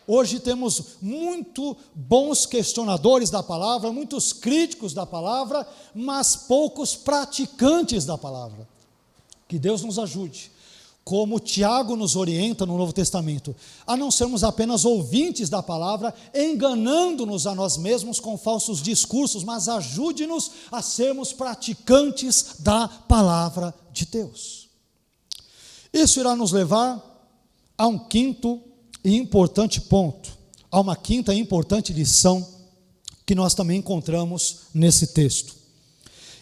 Hoje temos muito bons questionadores da palavra, muitos críticos da palavra, mas poucos praticantes da palavra. Que Deus nos ajude, como Tiago nos orienta no Novo Testamento, a não sermos apenas ouvintes da palavra, enganando-nos a nós mesmos com falsos discursos, mas ajude-nos a sermos praticantes da palavra de Deus. Isso irá nos levar a um quinto e importante ponto, a uma quinta e importante lição que nós também encontramos nesse texto.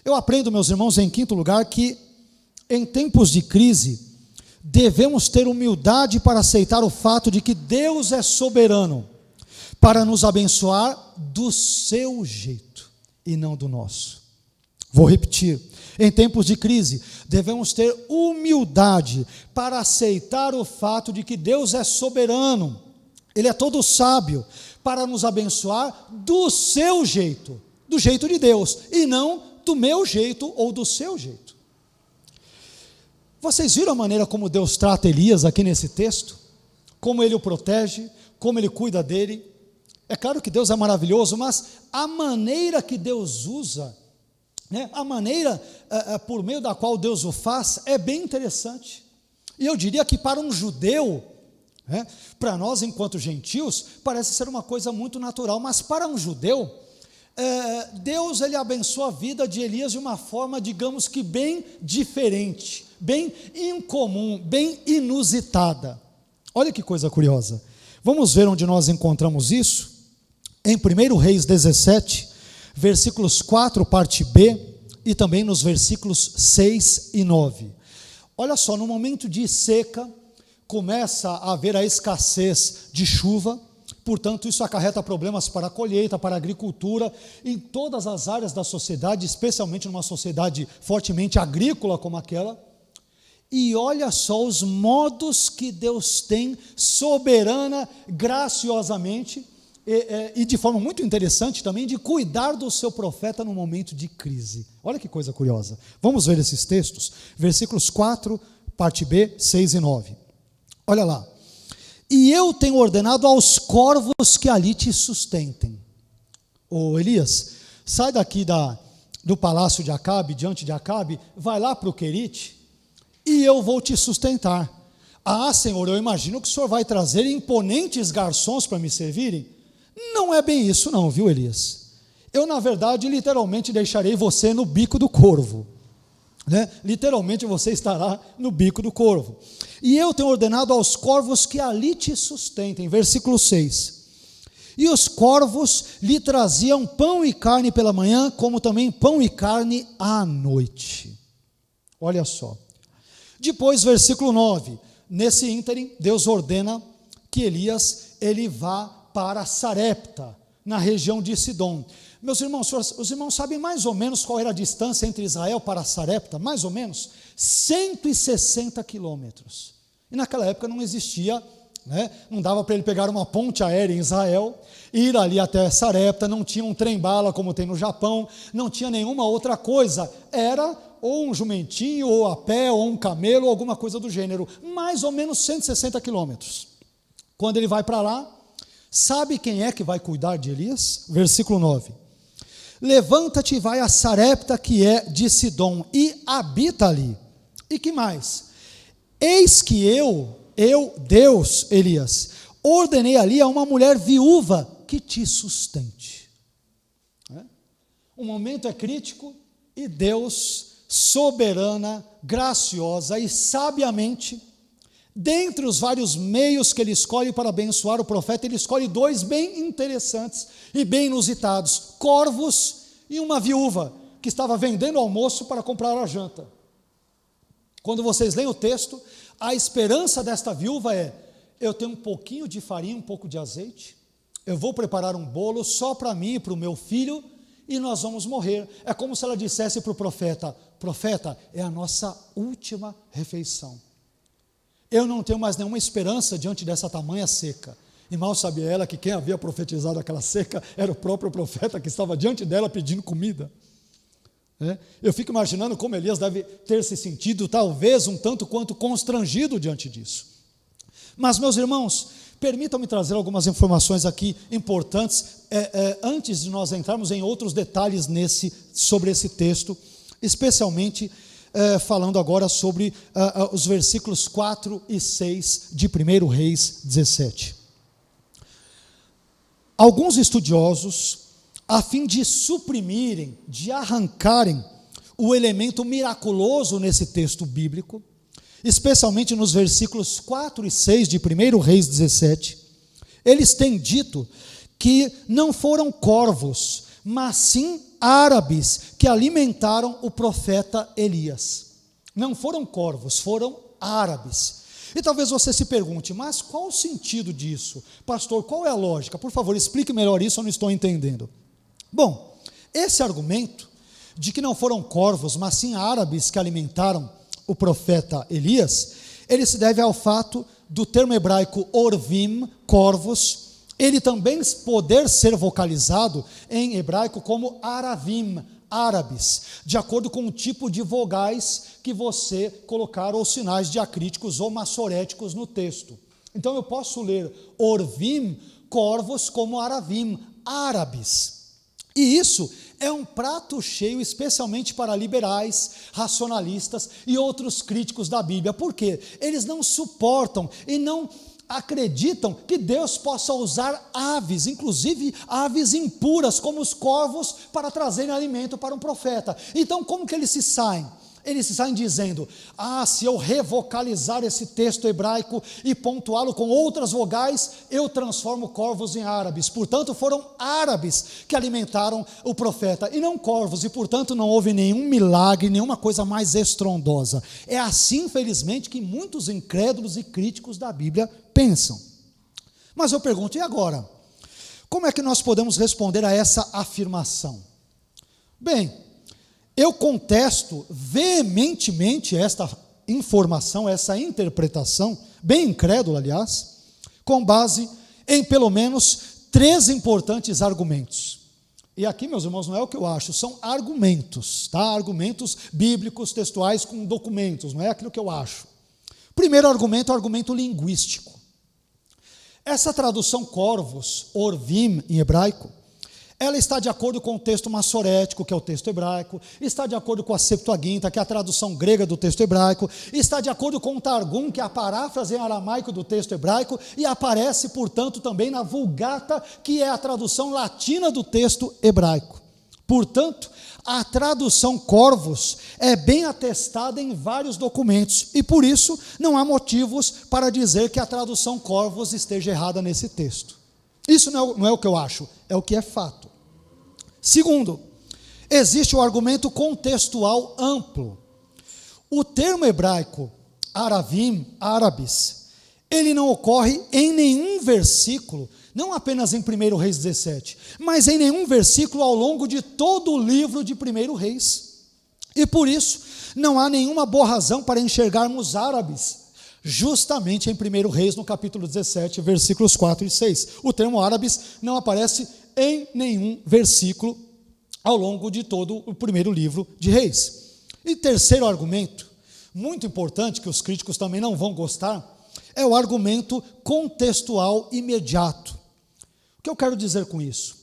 Eu aprendo, meus irmãos, em quinto lugar, que em tempos de crise, devemos ter humildade para aceitar o fato de que Deus é soberano para nos abençoar do seu jeito e não do nosso. Vou repetir. Em tempos de crise, devemos ter humildade para aceitar o fato de que Deus é soberano, Ele é todo sábio, para nos abençoar do seu jeito, do jeito de Deus, e não do meu jeito ou do seu jeito. Vocês viram a maneira como Deus trata Elias aqui nesse texto? Como Ele o protege, como Ele cuida dele. É claro que Deus é maravilhoso, mas a maneira que Deus usa, a maneira por meio da qual Deus o faz, é bem interessante. E eu diria que para um judeu, para nós enquanto gentios, parece ser uma coisa muito natural, mas para um judeu, Deus ele abençoa a vida de Elias de uma forma, digamos que bem diferente, bem incomum, bem inusitada. Olha que coisa curiosa. Vamos ver onde nós encontramos isso? Em 1 Reis 17, versículos 4, parte B, e também nos versículos 6 e 9. Olha só, no momento de seca, começa a haver a escassez de chuva, portanto isso acarreta problemas para a colheita, para a agricultura, em todas as áreas da sociedade, especialmente numa sociedade fortemente agrícola como aquela. E olha só os modos que Deus tem, soberana, graciosamente, e de forma muito interessante também, de cuidar do seu profeta no momento de crise. Olha que coisa curiosa. Vamos ver esses textos, versículos 4, parte B, 6 e 9. Olha lá. E eu tenho ordenado aos corvos que ali te sustentem. Ô Elias, sai daqui do palácio de Acabe, diante de Acabe, vai lá para o Querite, e eu vou te sustentar. Ah, Senhor, eu imagino que o Senhor vai trazer imponentes garçons para me servirem. Não é bem isso não, viu, Elias? Eu, na verdade, literalmente deixarei você no bico do corvo. Literalmente você estará no bico do corvo. E eu tenho ordenado aos corvos que ali te sustentem. Versículo 6. E os corvos lhe traziam pão e carne pela manhã, como também pão e carne à noite. Olha só. Depois, versículo 9, nesse ínterim, Deus ordena que Elias, ele vá para Sarepta, na região de Sidom. Meus irmãos, os irmãos sabem mais ou menos qual era a distância entre Israel para Sarepta? Mais ou menos 160 quilômetros. E naquela época não existia, não dava para ele pegar uma ponte aérea em Israel, ir ali até Sarepta, não tinha um trem-bala como tem no Japão, não tinha nenhuma outra coisa, era ou um jumentinho, ou a pé, ou um camelo, ou alguma coisa do gênero, mais ou menos 160 quilômetros. Quando ele vai para lá, sabe quem é que vai cuidar de Elias? Versículo 9. Levanta-te e vai a Sarepta, que é de Sidom, e habita ali. E que mais? Eis que eu, Deus, Elias, ordenei ali a uma mulher viúva que te sustente. O momento é crítico e Deus, soberana, graciosa e sabiamente, dentre os vários meios que ele escolhe para abençoar o profeta, ele escolhe dois bem interessantes e bem inusitados: corvos e uma viúva que estava vendendo almoço para comprar a janta. Quando vocês leem o texto, a esperança desta viúva é: eu tenho um pouquinho de farinha, um pouco de azeite, eu vou preparar um bolo só para mim e para o meu filho, e nós vamos morrer. É como se ela dissesse para o profeta: profeta, é a nossa última refeição. Eu não tenho mais nenhuma esperança diante dessa tamanha seca. E mal sabia ela que quem havia profetizado aquela seca era o próprio profeta que estava diante dela pedindo comida. Eu fico imaginando como Elias deve ter se sentido, talvez um tanto quanto constrangido diante disso. Mas, meus irmãos, permitam-me trazer algumas informações aqui importantes, antes de nós entrarmos em outros detalhes sobre esse texto, especialmente falando agora sobre os versículos 4 e 6 de 1 Reis 17. Alguns estudiosos, a fim de suprimirem, de arrancarem o elemento miraculoso nesse texto bíblico, especialmente nos versículos 4 e 6 de 1 Reis 17, eles têm dito que não foram corvos, mas sim árabes que alimentaram o profeta Elias. Não foram corvos, foram árabes. E talvez você se pergunte: mas qual o sentido disso? Pastor, qual é a lógica? Por favor, explique melhor isso, eu não estou entendendo. Bom, esse argumento de que não foram corvos, mas sim árabes que alimentaram o profeta Elias, ele se deve ao fato do termo hebraico orvim, corvos, ele também poder ser vocalizado em hebraico como aravim, árabes, de acordo com o tipo de vogais que você colocar, ou sinais diacríticos ou massoréticos no texto. Então eu posso ler orvim, corvos, como aravim, árabes. E isso é um prato cheio, especialmente para liberais, racionalistas e outros críticos da Bíblia. Por quê? Eles não suportam e não acreditam que Deus possa usar aves, inclusive aves impuras, como os corvos, para trazerem alimento para um profeta. Então, como que eles se saem? Eles se saem dizendo: se eu revocalizar esse texto hebraico e pontuá-lo com outras vogais, eu transformo corvos em árabes. Portanto, foram árabes que alimentaram o profeta, e não corvos, e portanto não houve nenhum milagre, nenhuma coisa mais estrondosa. É assim, infelizmente, que muitos incrédulos e críticos da Bíblia pensam. Mas eu pergunto: e agora? Como é que nós podemos responder a essa afirmação? Bem, eu contesto veementemente esta informação, essa interpretação, bem incrédula, aliás, com base em pelo menos 3 importantes argumentos. E aqui, meus irmãos, não é o que eu acho, são argumentos, tá? Argumentos bíblicos, textuais, com documentos, não é aquilo que eu acho. Primeiro argumento é o argumento linguístico. Essa tradução corvos, orvim em hebraico, ela está de acordo com o texto massorético, que é o texto hebraico, está de acordo com a Septuaginta, que é a tradução grega do texto hebraico, está de acordo com o Targum, que é a paráfrase em aramaico do texto hebraico, e aparece, portanto, também na Vulgata, que é a tradução latina do texto hebraico. Portanto, a tradução corvos é bem atestada em vários documentos, e por isso não há motivos para dizer que a tradução corvos esteja errada nesse texto. Isso não é o que eu acho, é o que é fato. Segundo, existe o argumento contextual amplo. O termo hebraico aravim, árabes, ele não ocorre em nenhum versículo, não apenas em 1 Reis 17, mas em nenhum versículo ao longo de todo o livro de 1 Reis. E por isso, não há nenhuma boa razão para enxergarmos árabes justamente em 1 Reis, no capítulo 17, versículos 4 e 6. O termo árabes não aparece em nenhum versículo ao longo de todo o primeiro livro de Reis. E terceiro argumento, muito importante, que os críticos também não vão gostar, é o argumento contextual imediato. O que eu quero dizer com isso?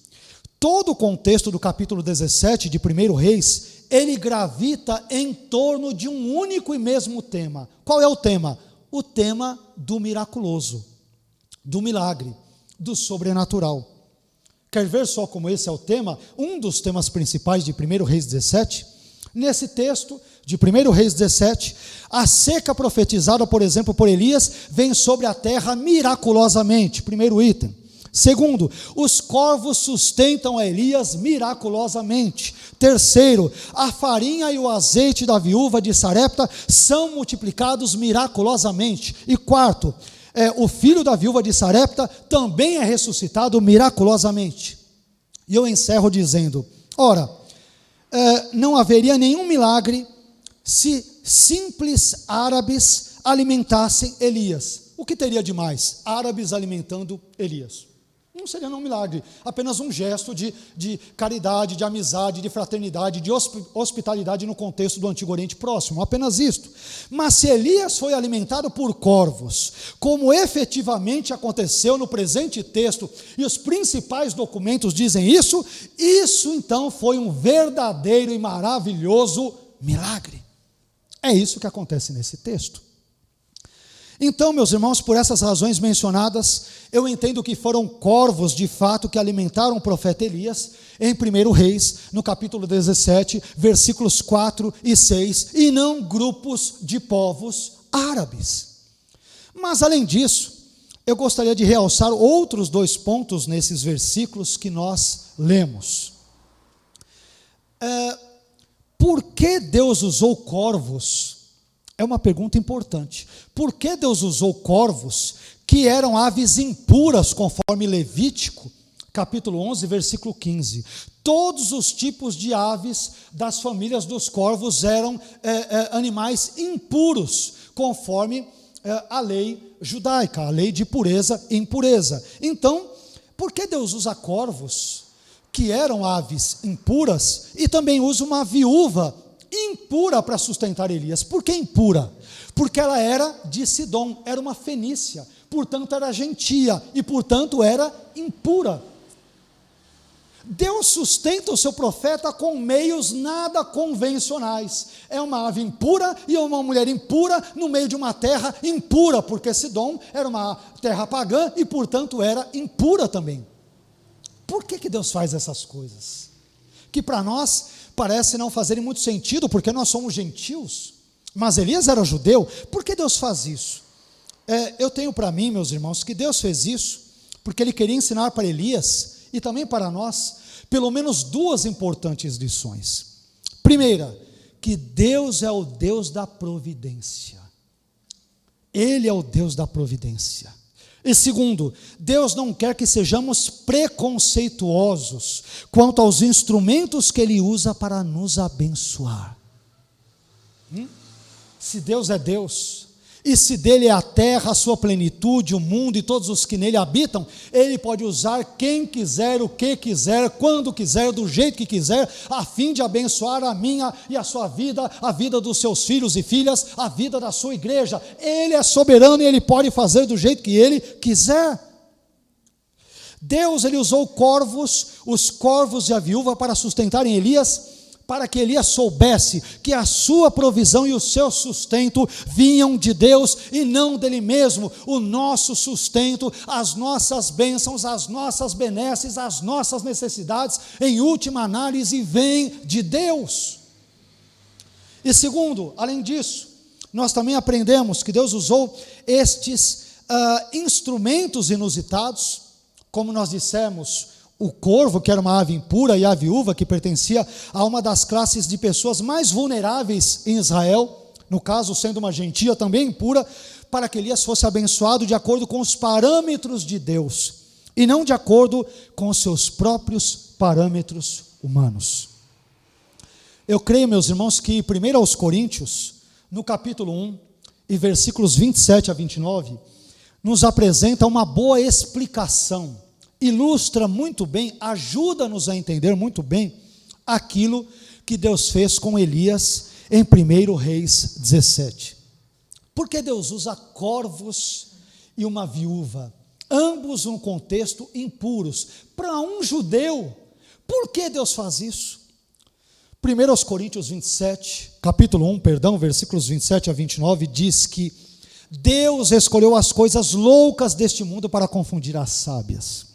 Todo o contexto do capítulo 17 de 1 Reis, ele gravita em torno de um único e mesmo tema. Qual é o tema? O tema do miraculoso, do milagre, do sobrenatural. Quer ver só como esse é o tema? Um dos temas principais de 1 Reis 17. Nesse texto de 1 Reis 17, a seca profetizada, por exemplo, por Elias, vem sobre a terra miraculosamente, primeiro item. Segundo, os corvos sustentam a Elias miraculosamente. Terceiro, a farinha e o azeite da viúva de Sarepta são multiplicados miraculosamente. E quarto, o filho da viúva de Sarepta também é ressuscitado miraculosamente. E eu encerro dizendo, ora, não haveria nenhum milagre se simples árabes alimentassem Elias. O que teria de mais? Árabes alimentando Elias. Não seria um milagre, apenas um gesto de caridade, de amizade, de fraternidade, de hospitalidade no contexto do Antigo Oriente Próximo, apenas isto. Mas se Elias foi alimentado por corvos, como efetivamente aconteceu no presente texto, e os principais documentos dizem isso então foi um verdadeiro e maravilhoso milagre. É isso que acontece nesse texto. Então, meus irmãos, por essas razões mencionadas, eu entendo que foram corvos, de fato, que alimentaram o profeta Elias, em 1 Reis, no capítulo 17, versículos 4 e 6, e não grupos de povos árabes. Mas, além disso, eu gostaria de realçar outros 2 pontos nesses versículos que nós lemos. Por que Deus usou corvos? É uma pergunta importante. Por que Deus usou corvos, que eram aves impuras, conforme Levítico, capítulo 11, versículo 15? Todos os tipos de aves das famílias dos corvos eram animais impuros, conforme a lei judaica, a lei de pureza e impureza. Então, por que Deus usa corvos, que eram aves impuras, e também usa uma viúva impura para sustentar Elias? Por que impura? Porque ela era de Sidom, era uma fenícia, portanto era gentia e portanto era impura. Deus sustenta o seu profeta com meios nada convencionais. É uma ave impura e uma mulher impura no meio de uma terra impura, porque Sidom era uma terra pagã e portanto era impura também. Por que Deus faz essas coisas? Que para nós parece não fazerem muito sentido, porque nós somos gentios, mas Elias era judeu. Por que Deus faz isso? Eu tenho para mim, meus irmãos, que Deus fez isso porque Ele queria ensinar para Elias, e também para nós, pelo menos 2 importantes lições. Primeira, que Deus é o Deus da providência. Ele é o Deus da providência. E segundo, Deus não quer que sejamos preconceituosos quanto aos instrumentos que Ele usa para nos abençoar. Se Deus é Deus, e se dele é a terra, a sua plenitude, o mundo e todos os que nele habitam, ele pode usar quem quiser, o que quiser, quando quiser, do jeito que quiser, a fim de abençoar a minha e a sua vida, a vida dos seus filhos e filhas, a vida da sua igreja. Ele é soberano e ele pode fazer do jeito que ele quiser. Deus, ele usou corvos, os corvos e a viúva para sustentarem Elias, para que Elias soubesse que a sua provisão e o seu sustento vinham de Deus e não dele mesmo. O nosso sustento, as nossas bênçãos, as nossas benesses, as nossas necessidades, em última análise, vêm de Deus. E segundo, além disso, nós também aprendemos que Deus usou estes instrumentos inusitados, como nós dissemos, o corvo, que era uma ave impura, e a viúva, que pertencia a uma das classes de pessoas mais vulneráveis em Israel, no caso sendo uma gentia também impura, para que Elias fosse abençoado de acordo com os parâmetros de Deus, e não de acordo com os seus próprios parâmetros humanos. Eu creio, meus irmãos, que 1 Coríntios, no capítulo 1, e versículos 27 a 29, nos apresenta uma boa explicação, ilustra muito bem, ajuda-nos a entender muito bem aquilo que Deus fez com Elias em 1 Reis 17. Porque Deus usa corvos e uma viúva, ambos num contexto impuros, para um judeu. Por que Deus faz isso? 1 Coríntios 27, capítulo 1, versículos 27 a 29, diz que Deus escolheu as coisas loucas deste mundo para confundir as sábias.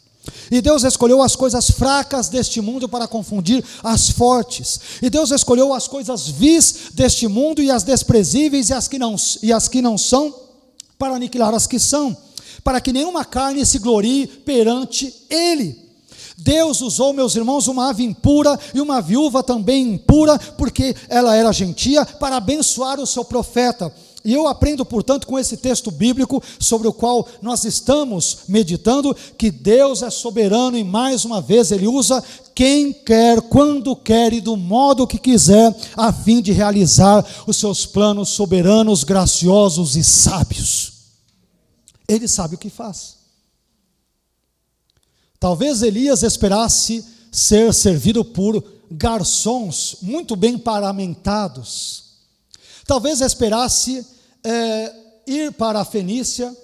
E Deus escolheu as coisas fracas deste mundo para confundir as fortes. E Deus escolheu as coisas vis deste mundo e as desprezíveis e as que não são, para aniquilar as que são, para que nenhuma carne se glorie perante Ele. Deus usou, meus irmãos, uma ave impura e uma viúva também impura, porque ela era gentia, para abençoar o seu profeta. E eu aprendo, portanto, com esse texto bíblico, sobre o qual nós estamos meditando, que Deus é soberano e, mais uma vez, Ele usa quem quer, quando quer e do modo que quiser, a fim de realizar os seus planos soberanos, graciosos e sábios. Ele sabe o que faz. Talvez Elias esperasse ser servido por garçons muito bem paramentados. Talvez esperasse ir para a Fenícia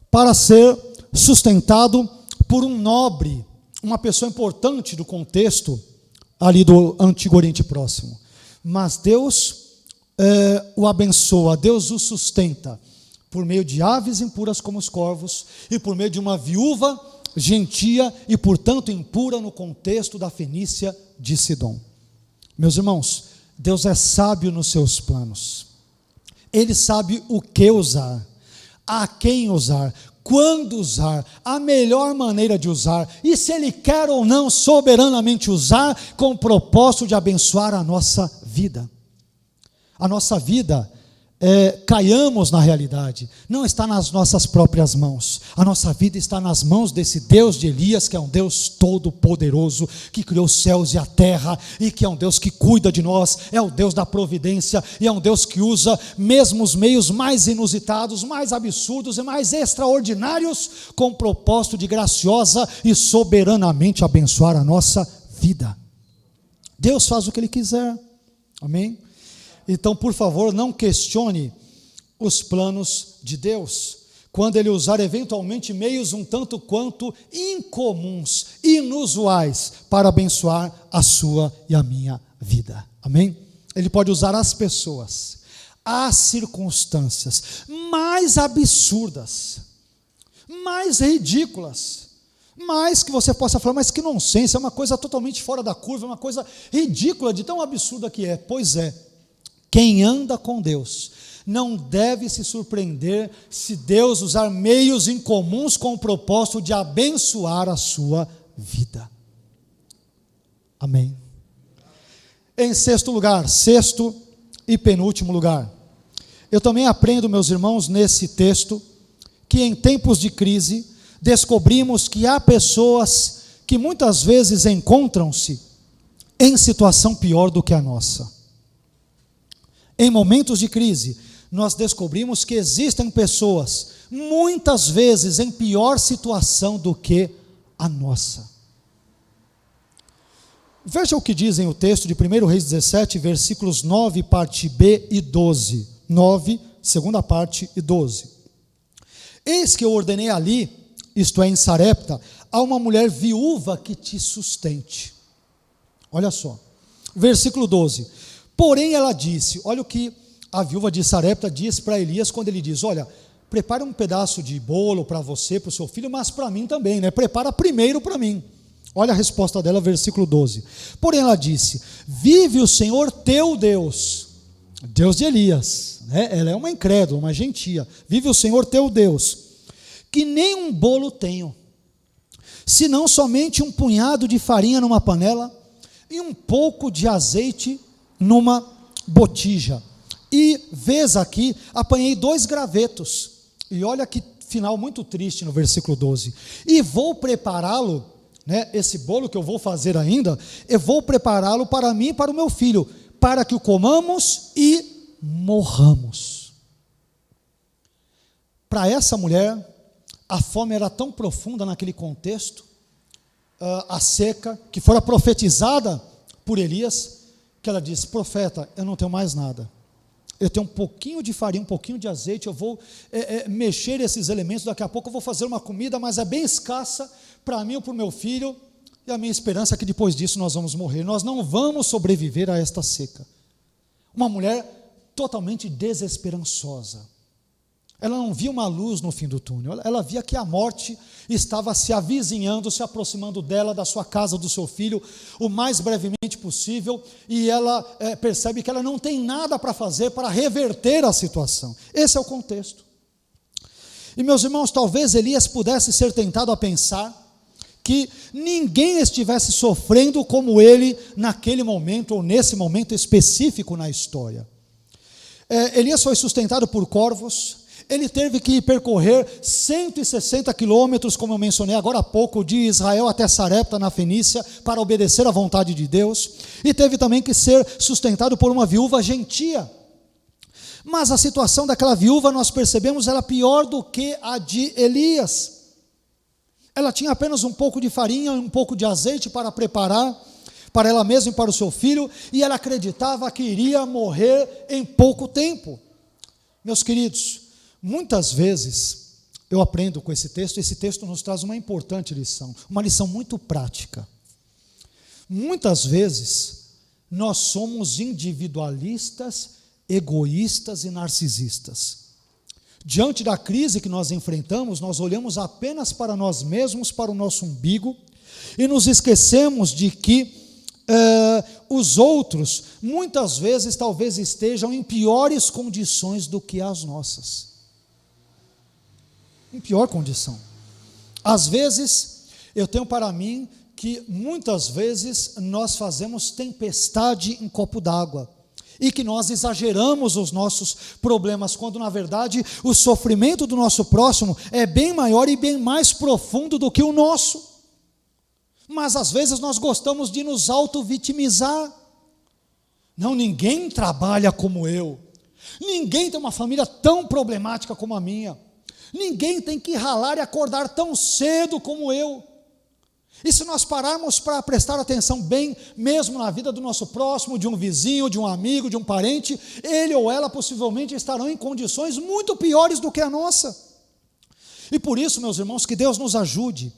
para ser sustentado por um nobre, uma pessoa importante do contexto ali do Antigo Oriente Próximo. Mas Deus o abençoa, Deus o sustenta por meio de aves impuras como os corvos e por meio de uma viúva gentia e, portanto, impura no contexto da Fenícia de Sidom. Meus irmãos, Deus é sábio nos seus planos. Ele sabe o que usar, a quem usar, quando usar, a melhor maneira de usar, e se Ele quer ou não soberanamente usar, com o propósito de abençoar a nossa vida. A nossa vida, caiamos na realidade, não está nas nossas próprias mãos. A nossa vida está nas mãos desse Deus de Elias, que é um Deus todo-poderoso, que criou os céus e a terra, e que é um Deus que cuida de nós, é o Deus da providência, e é um Deus que usa mesmo os meios mais inusitados, mais absurdos e mais extraordinários, com o propósito de graciosa e soberanamente abençoar a nossa vida. Deus faz o que Ele quiser, amém? Então, por favor, não questione os planos de Deus, quando Ele usar eventualmente meios um tanto quanto incomuns, inusuais, para abençoar a sua e a minha vida, amém? Ele pode usar as pessoas, as circunstâncias mais absurdas, mais ridículas, mais que você possa falar, mas que nonsense, é uma coisa totalmente fora da curva, é uma coisa ridícula de tão absurda que é. Pois é, quem anda com Deus não deve se surpreender se Deus usar meios incomuns com o propósito de abençoar a sua vida. Amém. Em sexto lugar, sexto e penúltimo lugar, eu também aprendo, meus irmãos, nesse texto, que em tempos de crise, descobrimos que há pessoas que muitas vezes encontram-se em situação pior do que a nossa. em momentos de crise, nós descobrimos que existem pessoas, muitas vezes em pior situação do que a nossa. Veja o que dizem o texto de 1 Reis 17, versículos 9, parte B e 12. 9, segunda parte e 12. Eis que eu ordenei ali, isto é, em Sarepta, a uma mulher viúva que te sustente. Olha só, versículo 12. Porém ela disse, olha o que a viúva de Sarepta diz para Elias quando ele diz, olha, prepare um pedaço de bolo para você, para o seu filho, mas para mim também, né? Prepara primeiro para mim. Olha a resposta dela, versículo 12. Porém ela disse, vive o Senhor teu Deus, Deus de Elias, né? Ela é uma incrédula, uma gentia. Vive o Senhor teu Deus, que nem um bolo tenho, senão somente um punhado de farinha numa panela e um pouco de azeite numa botija. E vês aqui, apanhei 2 gravetos, e olha que final muito triste no versículo 12, e vou prepará-lo, né, esse bolo que eu vou fazer ainda, eu vou prepará-lo para mim e para o meu filho, para que o comamos e morramos. Para essa mulher, a fome era tão profunda naquele contexto, a seca, que fora profetizada por Elias, que ela disse, profeta, eu não tenho mais nada, eu tenho um pouquinho de farinha, um pouquinho de azeite, eu vou mexer esses elementos, daqui a pouco eu vou fazer uma comida, mas é bem escassa para mim ou para o meu filho, e a minha esperança é que depois disso nós vamos morrer, nós não vamos sobreviver a esta seca. Uma mulher totalmente desesperançosa, ela não via uma luz no fim do túnel, ela via que a morte estava se avizinhando, se aproximando dela, da sua casa, do seu filho, o mais brevemente possível, e ela percebe que ela não tem nada para fazer para reverter a situação. Esse é o contexto. E meus irmãos, talvez Elias pudesse ser tentado a pensar que ninguém estivesse sofrendo como ele naquele momento, ou nesse momento específico na história. Elias foi sustentado por corvos, ele teve que percorrer 160 quilômetros, como eu mencionei agora há pouco, de Israel até Sarepta, na Fenícia, para obedecer à vontade de Deus, e teve também que ser sustentado por uma viúva gentia. Mas a situação daquela viúva, nós percebemos, era pior do que a de Elias. Ela tinha apenas um pouco de farinha e um pouco de azeite para preparar, para ela mesma e para o seu filho, e ela acreditava que iria morrer em pouco tempo. Meus queridos, muitas vezes eu aprendo com esse texto nos traz uma importante lição, uma lição muito prática. Muitas vezes nós somos individualistas, egoístas e narcisistas. Diante da crise que nós enfrentamos, nós olhamos apenas para nós mesmos, para o nosso umbigo, e nos esquecemos de que os outros, muitas vezes, talvez estejam em piores condições do que as nossas. Em pior condição. Às vezes, eu tenho para mim que muitas vezes nós fazemos tempestade em copo d'água, e que nós exageramos os nossos problemas, quando na verdade o sofrimento do nosso próximo é bem maior e bem mais profundo do que o nosso. Mas às vezes nós gostamos de nos auto-vitimizar. Não, ninguém trabalha como eu, ninguém tem uma família tão problemática como a minha, ninguém tem que ralar e acordar tão cedo como eu. E se nós pararmos para prestar atenção bem, mesmo na vida do nosso próximo, de um vizinho, de um amigo, de um parente, ele ou ela possivelmente estarão em condições muito piores do que a nossa. E por isso, meus irmãos, que Deus nos ajude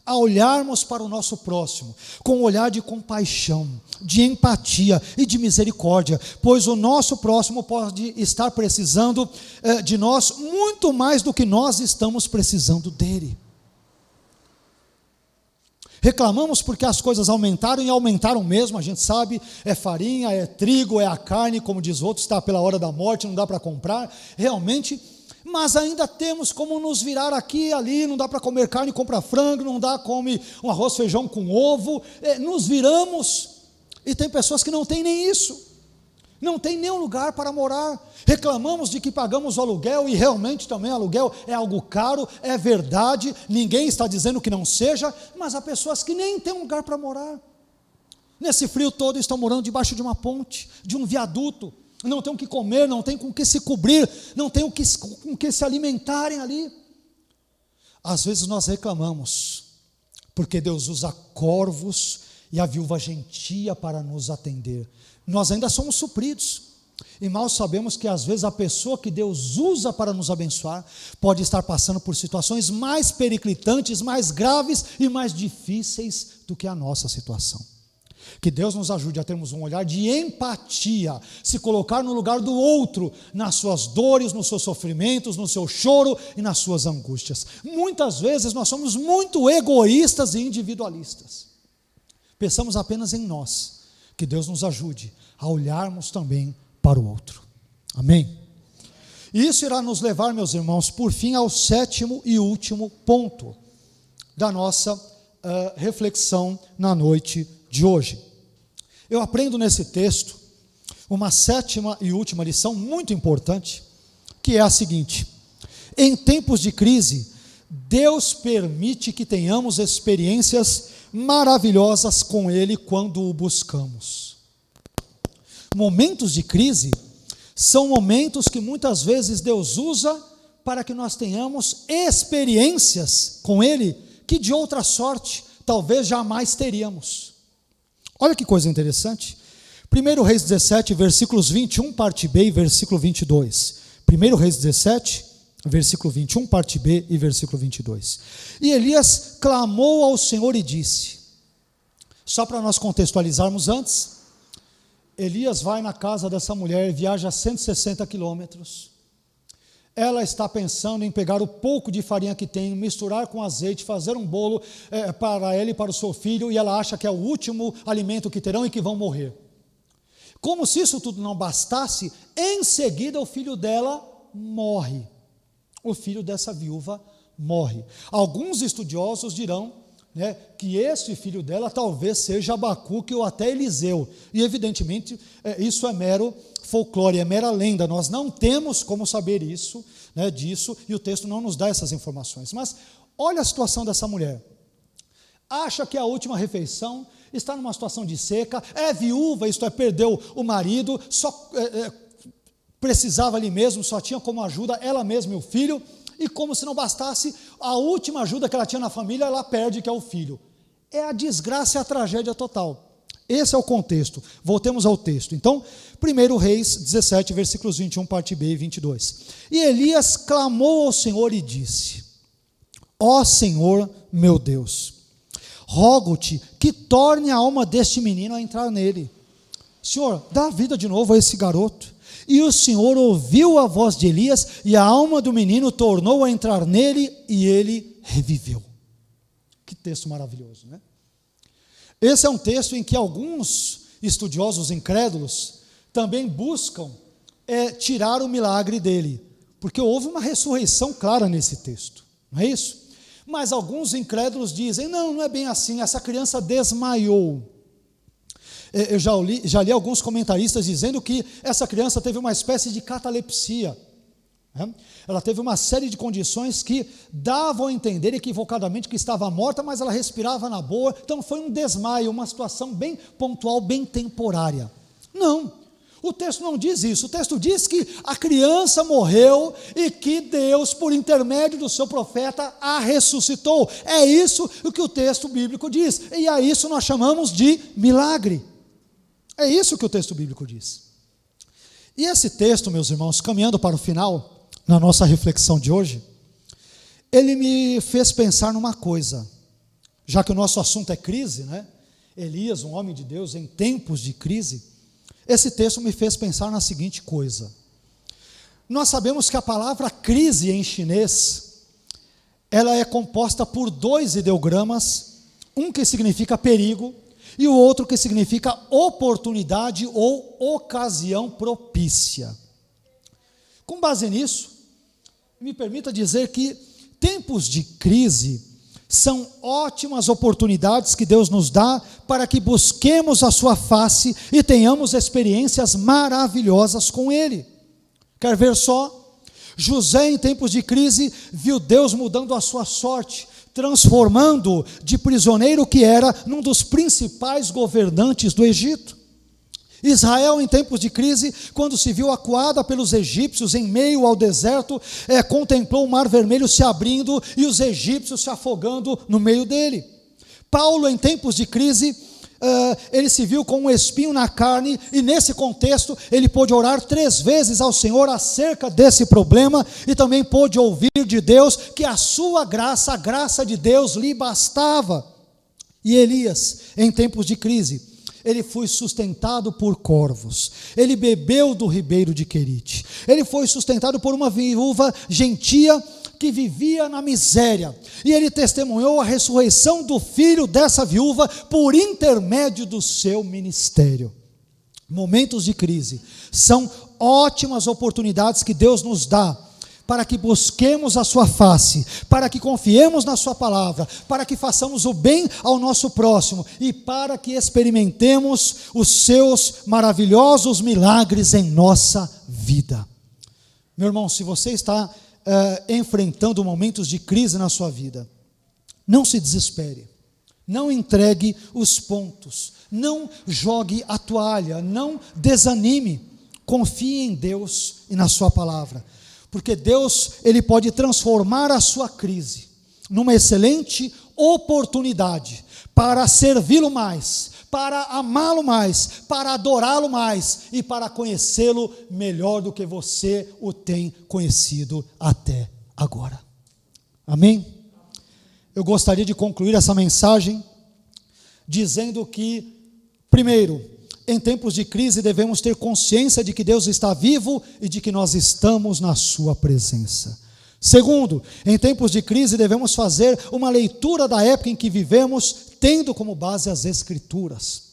a olharmos para o nosso próximo com um olhar de compaixão, de empatia e de misericórdia, pois o nosso próximo pode estar precisando de nós muito mais do que nós estamos precisando dele. Reclamamos porque as coisas aumentaram, e aumentaram mesmo, a gente sabe, é farinha, é trigo, é a carne, como diz outro, está pela hora da morte, não dá para comprar, realmente, mas ainda temos como nos virar aqui e ali, não dá para comer carne, compra frango, não dá, come um arroz, feijão com ovo, nos viramos, e tem pessoas que não têm nem isso, não tem nem um lugar para morar. Reclamamos de que pagamos o aluguel, e realmente também aluguel é algo caro, é verdade, ninguém está dizendo que não seja, mas há pessoas que nem têm um lugar para morar. Nesse frio todo estão morando debaixo de uma ponte, de um viaduto, não tem o que comer, não tem com o que se cobrir, não tem com o que se alimentarem ali. Às vezes nós reclamamos, porque Deus usa corvos e a viúva gentia para nos atender. Nós ainda somos supridos, e mal sabemos que às vezes a pessoa que Deus usa para nos abençoar, pode estar passando por situações mais periclitantes, mais graves e mais difíceis do que a nossa situação. Que Deus nos ajude a termos um olhar de empatia, se colocar no lugar do outro, nas suas dores, nos seus sofrimentos, no seu choro e nas suas angústias. Muitas vezes nós somos muito egoístas e individualistas. Pensamos apenas em nós. Que Deus nos ajude a olharmos também para o outro. Amém? E isso irá nos levar, meus irmãos, por fim, ao 7º e último ponto da nossa reflexão na noite de hoje. Eu aprendo nesse texto uma 7ª e última lição muito importante, que é a seguinte: em tempos de crise, Deus permite que tenhamos experiências maravilhosas com Ele quando o buscamos. Momentos de crise são momentos que muitas vezes Deus usa para que nós tenhamos experiências com Ele que de outra sorte talvez jamais teríamos. Olha que coisa interessante. 1 Reis 17, versículos 21, parte B e versículo 22. 1 Reis 17, versículo 21, parte B e versículo 22. E Elias clamou ao Senhor e disse, só para nós contextualizarmos antes, Elias vai na casa dessa mulher, viaja 160 quilômetros, ela está pensando em pegar o pouco de farinha que tem, misturar com azeite, fazer um bolo para ela e para o seu filho, e ela acha que é o último alimento que terão e que vão morrer. Como se isso tudo não bastasse, em seguida o filho dela morre. O filho dessa viúva morre. Alguns estudiosos dirão, que esse filho dela talvez seja Abacuque ou até Eliseu, e evidentemente isso é mero folclore, é mera lenda, nós não temos como saber isso, disso, e o texto não nos dá essas informações. Mas olha a situação dessa mulher, acha que a última refeição, está numa situação de seca, é viúva, isto é, perdeu o marido, só precisava ali mesmo, só tinha como ajuda ela mesma e o filho, e como se não bastasse, a última ajuda que ela tinha na família, ela perde, que é o filho. É a desgraça e a tragédia total. Esse é o contexto. Voltemos ao texto. Então, 1 Reis 17, versículos 21, parte B e 22. E Elias clamou ao Senhor e disse, ó Senhor meu Deus, rogo-te que torne a alma deste menino a entrar nele. Senhor, dá vida de novo a esse garoto. E o Senhor ouviu a voz de Elias, e a alma do menino tornou a entrar nele, e ele reviveu. Que texto maravilhoso, né? Esse é um texto em que alguns estudiosos incrédulos também buscam tirar o milagre dele, porque houve uma ressurreição clara nesse texto, não é isso? Mas alguns incrédulos dizem, não é bem assim, essa criança desmaiou. Eu já li alguns comentaristas dizendo que essa criança teve uma espécie de catalepsia. Ela teve uma série de condições que davam a entender equivocadamente que estava morta, mas ela respirava na boa, então foi um desmaio, uma situação bem pontual, bem temporária. Não, o texto não diz isso, o texto diz que a criança morreu e que Deus, por intermédio do seu profeta, a ressuscitou. É isso o que o texto bíblico diz, e a isso nós chamamos de milagre. É isso que o texto bíblico diz. E esse texto, meus irmãos, caminhando para o final, na nossa reflexão de hoje, ele me fez pensar numa coisa, já que o nosso assunto é crise, Elias, um homem de Deus em tempos de crise, esse texto me fez pensar na seguinte coisa. Nós sabemos que a palavra crise em chinês, ela é composta por 2 ideogramas, um que significa perigo, e o outro que significa oportunidade ou ocasião propícia. Com base nisso, me permita dizer que tempos de crise são ótimas oportunidades que Deus nos dá para que busquemos a sua face e tenhamos experiências maravilhosas com Ele. Quer ver só? José, em tempos de crise, viu Deus mudando a sua sorte, transformando de prisioneiro que era num dos principais governantes do Egito. Israel, em tempos de crise, quando se viu acuada pelos egípcios em meio ao deserto, contemplou o mar vermelho se abrindo e os egípcios se afogando no meio dele. Paulo, em tempos de crise, ele se viu com um espinho na carne, e nesse contexto ele pôde orar 3 vezes ao Senhor acerca desse problema, e também pôde ouvir de Deus que a sua graça, a graça de Deus lhe bastava. E Elias, em tempos de crise, ele foi sustentado por corvos, ele bebeu do ribeiro de Querite, ele foi sustentado por uma viúva gentia que vivia na miséria, e ele testemunhou a ressurreição do filho dessa viúva por intermédio do seu ministério. Momentos de crise são ótimas oportunidades que Deus nos dá para que busquemos a sua face, para que confiemos na sua palavra, para que façamos o bem ao nosso próximo e para que experimentemos os seus maravilhosos milagres em nossa vida. Meu irmão, se você está enfrentando momentos de crise na sua vida, não se desespere, não entregue os pontos, não jogue a toalha, não desanime, confie em Deus e na sua palavra. Porque Deus, Ele pode transformar a sua crise numa excelente oportunidade para servi-lo mais, para amá-lo mais, para adorá-lo mais e para conhecê-lo melhor do que você o tem conhecido até agora. Amém? Eu gostaria de concluir essa mensagem dizendo que, primeiro, em tempos de crise devemos ter consciência de que Deus está vivo e de que nós estamos na sua presença. Segundo, em tempos de crise devemos fazer uma leitura da época em que vivemos, tendo como base as Escrituras.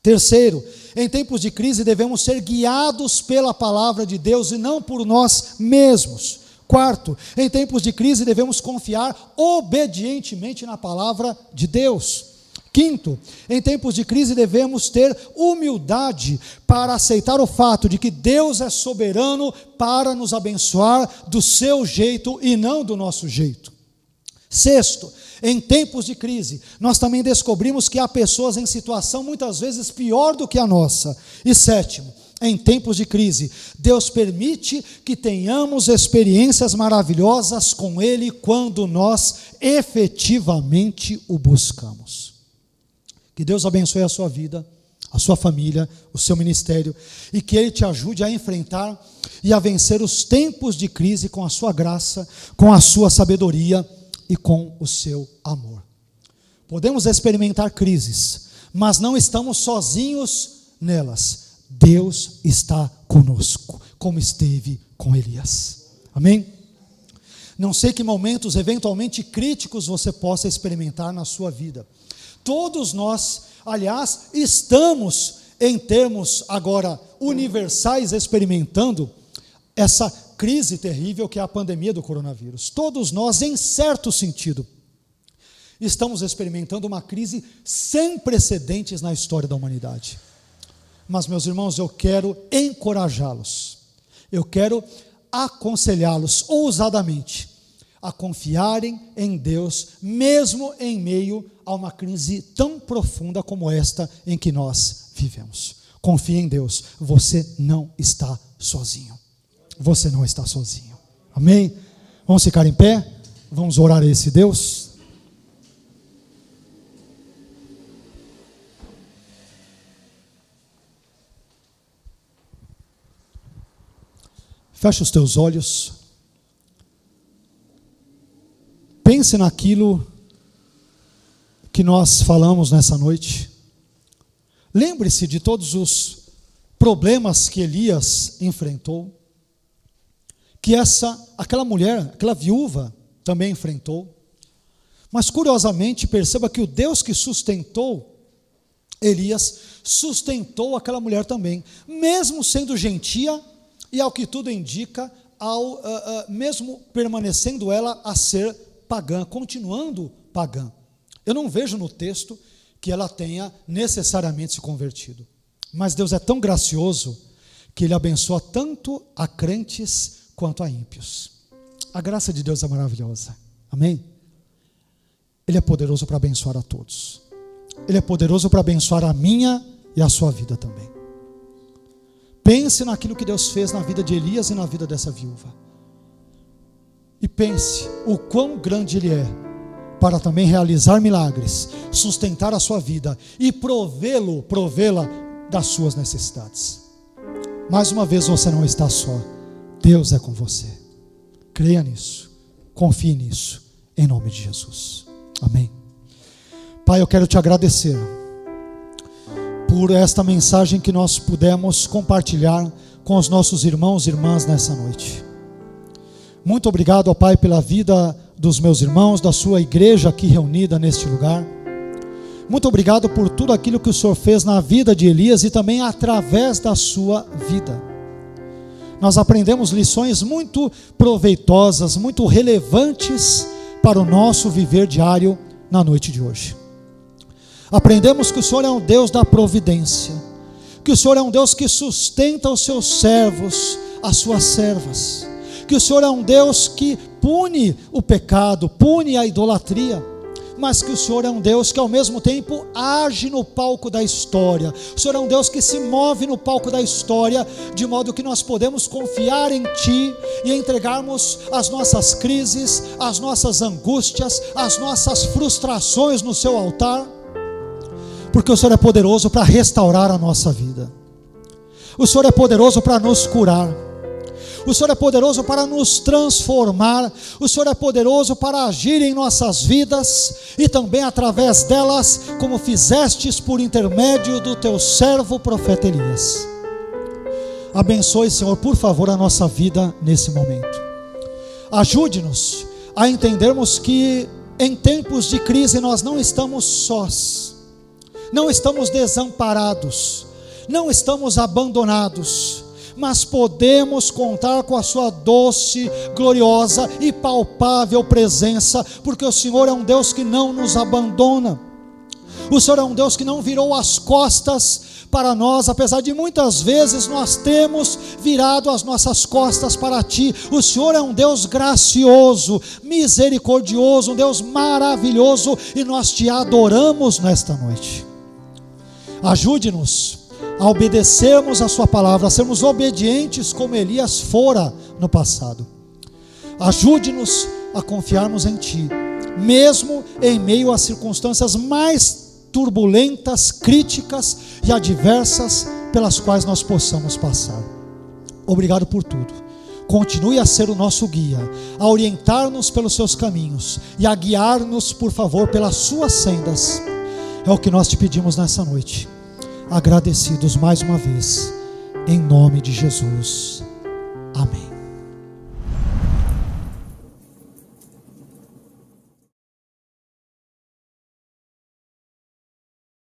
Terceiro, em tempos de crise devemos ser guiados pela palavra de Deus e não por nós mesmos. Quarto, em tempos de crise devemos confiar obedientemente na palavra de Deus. Quinto, em tempos de crise devemos ter humildade para aceitar o fato de que Deus é soberano para nos abençoar do seu jeito e não do nosso jeito. Sexto, em tempos de crise, nós também descobrimos que há pessoas em situação muitas vezes pior do que a nossa. E sétimo, em tempos de crise, Deus permite que tenhamos experiências maravilhosas com Ele quando nós efetivamente o buscamos. Que Deus abençoe a sua vida, a sua família, o seu ministério, e que Ele te ajude a enfrentar e a vencer os tempos de crise com a sua graça, com a sua sabedoria e com o seu amor. Podemos experimentar crises, mas não estamos sozinhos nelas. Deus está conosco, como esteve com Elias. Amém? Não sei que momentos eventualmente críticos você possa experimentar na sua vida. Todos nós, aliás, estamos em termos agora universais experimentando essa crise terrível que é a pandemia do coronavírus. Todos nós, em certo sentido, estamos experimentando uma crise sem precedentes na história da humanidade. Mas, meus irmãos, eu quero encorajá-los, eu quero aconselhá-los ousadamente a confiarem em Deus, mesmo em meio a uma crise tão profunda como esta em que nós vivemos. Confie em Deus, você não está sozinho. Você não está sozinho. Amém? Vamos ficar em pé? Vamos orar a esse Deus? Feche os teus olhos. Pense naquilo que nós falamos nessa noite. Lembre-se de todos os problemas que Elias enfrentou, que aquela mulher, aquela viúva também enfrentou. Mas curiosamente, perceba que o Deus que sustentou Elias, sustentou aquela mulher também, mesmo sendo gentia e, ao que tudo indica, mesmo permanecendo ela a ser pagã, continuando pagã. Eu não vejo no texto que ela tenha necessariamente se convertido. Mas Deus é tão gracioso que Ele abençoa tanto a crentes quanto a ímpios. A graça de Deus é maravilhosa. Amém? Ele é poderoso para abençoar a todos. Ele é poderoso para abençoar a minha e a sua vida também. Pense naquilo que Deus fez na vida de Elias e na vida dessa viúva. E pense o quão grande Ele é, para também realizar milagres, sustentar a sua vida e provê-la das suas necessidades. Mais uma vez, você não está só. Deus é com você. Creia nisso, confie nisso, em nome de Jesus. Amém. Pai, eu quero te agradecer por esta mensagem que nós pudemos compartilhar com os nossos irmãos e irmãs nessa noite. Muito obrigado, ó Pai, pela vida dos meus irmãos, da sua igreja aqui reunida neste lugar. Muito obrigado por tudo aquilo que o Senhor fez na vida de Elias e também através da sua vida. Nós aprendemos lições muito proveitosas, muito relevantes para o nosso viver diário na noite de hoje. Aprendemos que o Senhor é um Deus da providência, que o Senhor é um Deus que sustenta os seus servos, as suas servas, que o Senhor é um Deus que pune o pecado, pune a idolatria, mas que o Senhor é um Deus que ao mesmo tempo age no palco da história. O Senhor é um Deus que se move no palco da história, de modo que nós podemos confiar em Ti e entregarmos as nossas crises, as nossas angústias, as nossas frustrações no Seu altar, porque o Senhor é poderoso para restaurar a nossa vida. O Senhor é poderoso para nos curar. O Senhor é poderoso para nos transformar. O Senhor é poderoso para agir em nossas vidas e também através delas, como fizestes por intermédio do teu servo profeta Elias. Abençoe, Senhor, por favor, a nossa vida nesse momento. Ajude-nos a entendermos que em tempos de crise nós não estamos sós, não estamos desamparados, não estamos abandonados, mas podemos contar com a sua doce, gloriosa e palpável presença, porque o Senhor é um Deus que não nos abandona. O Senhor é um Deus que não virou as costas para nós, apesar de muitas vezes nós temos virado as nossas costas para Ti. O Senhor é um Deus gracioso, misericordioso, um Deus maravilhoso, e nós Te adoramos nesta noite. Ajude-nos a obedecermos a Sua palavra, a sermos obedientes como Elias fora no passado. Ajude-nos a confiarmos em Ti, mesmo em meio às circunstâncias mais turbulentas, críticas e adversas pelas quais nós possamos passar. Obrigado por tudo. Continue a ser o nosso guia, a orientar-nos pelos Seus caminhos e a guiar-nos, por favor, pelas Suas sendas. É o que nós Te pedimos nessa noite, agradecidos mais uma vez, em nome de Jesus. Amém.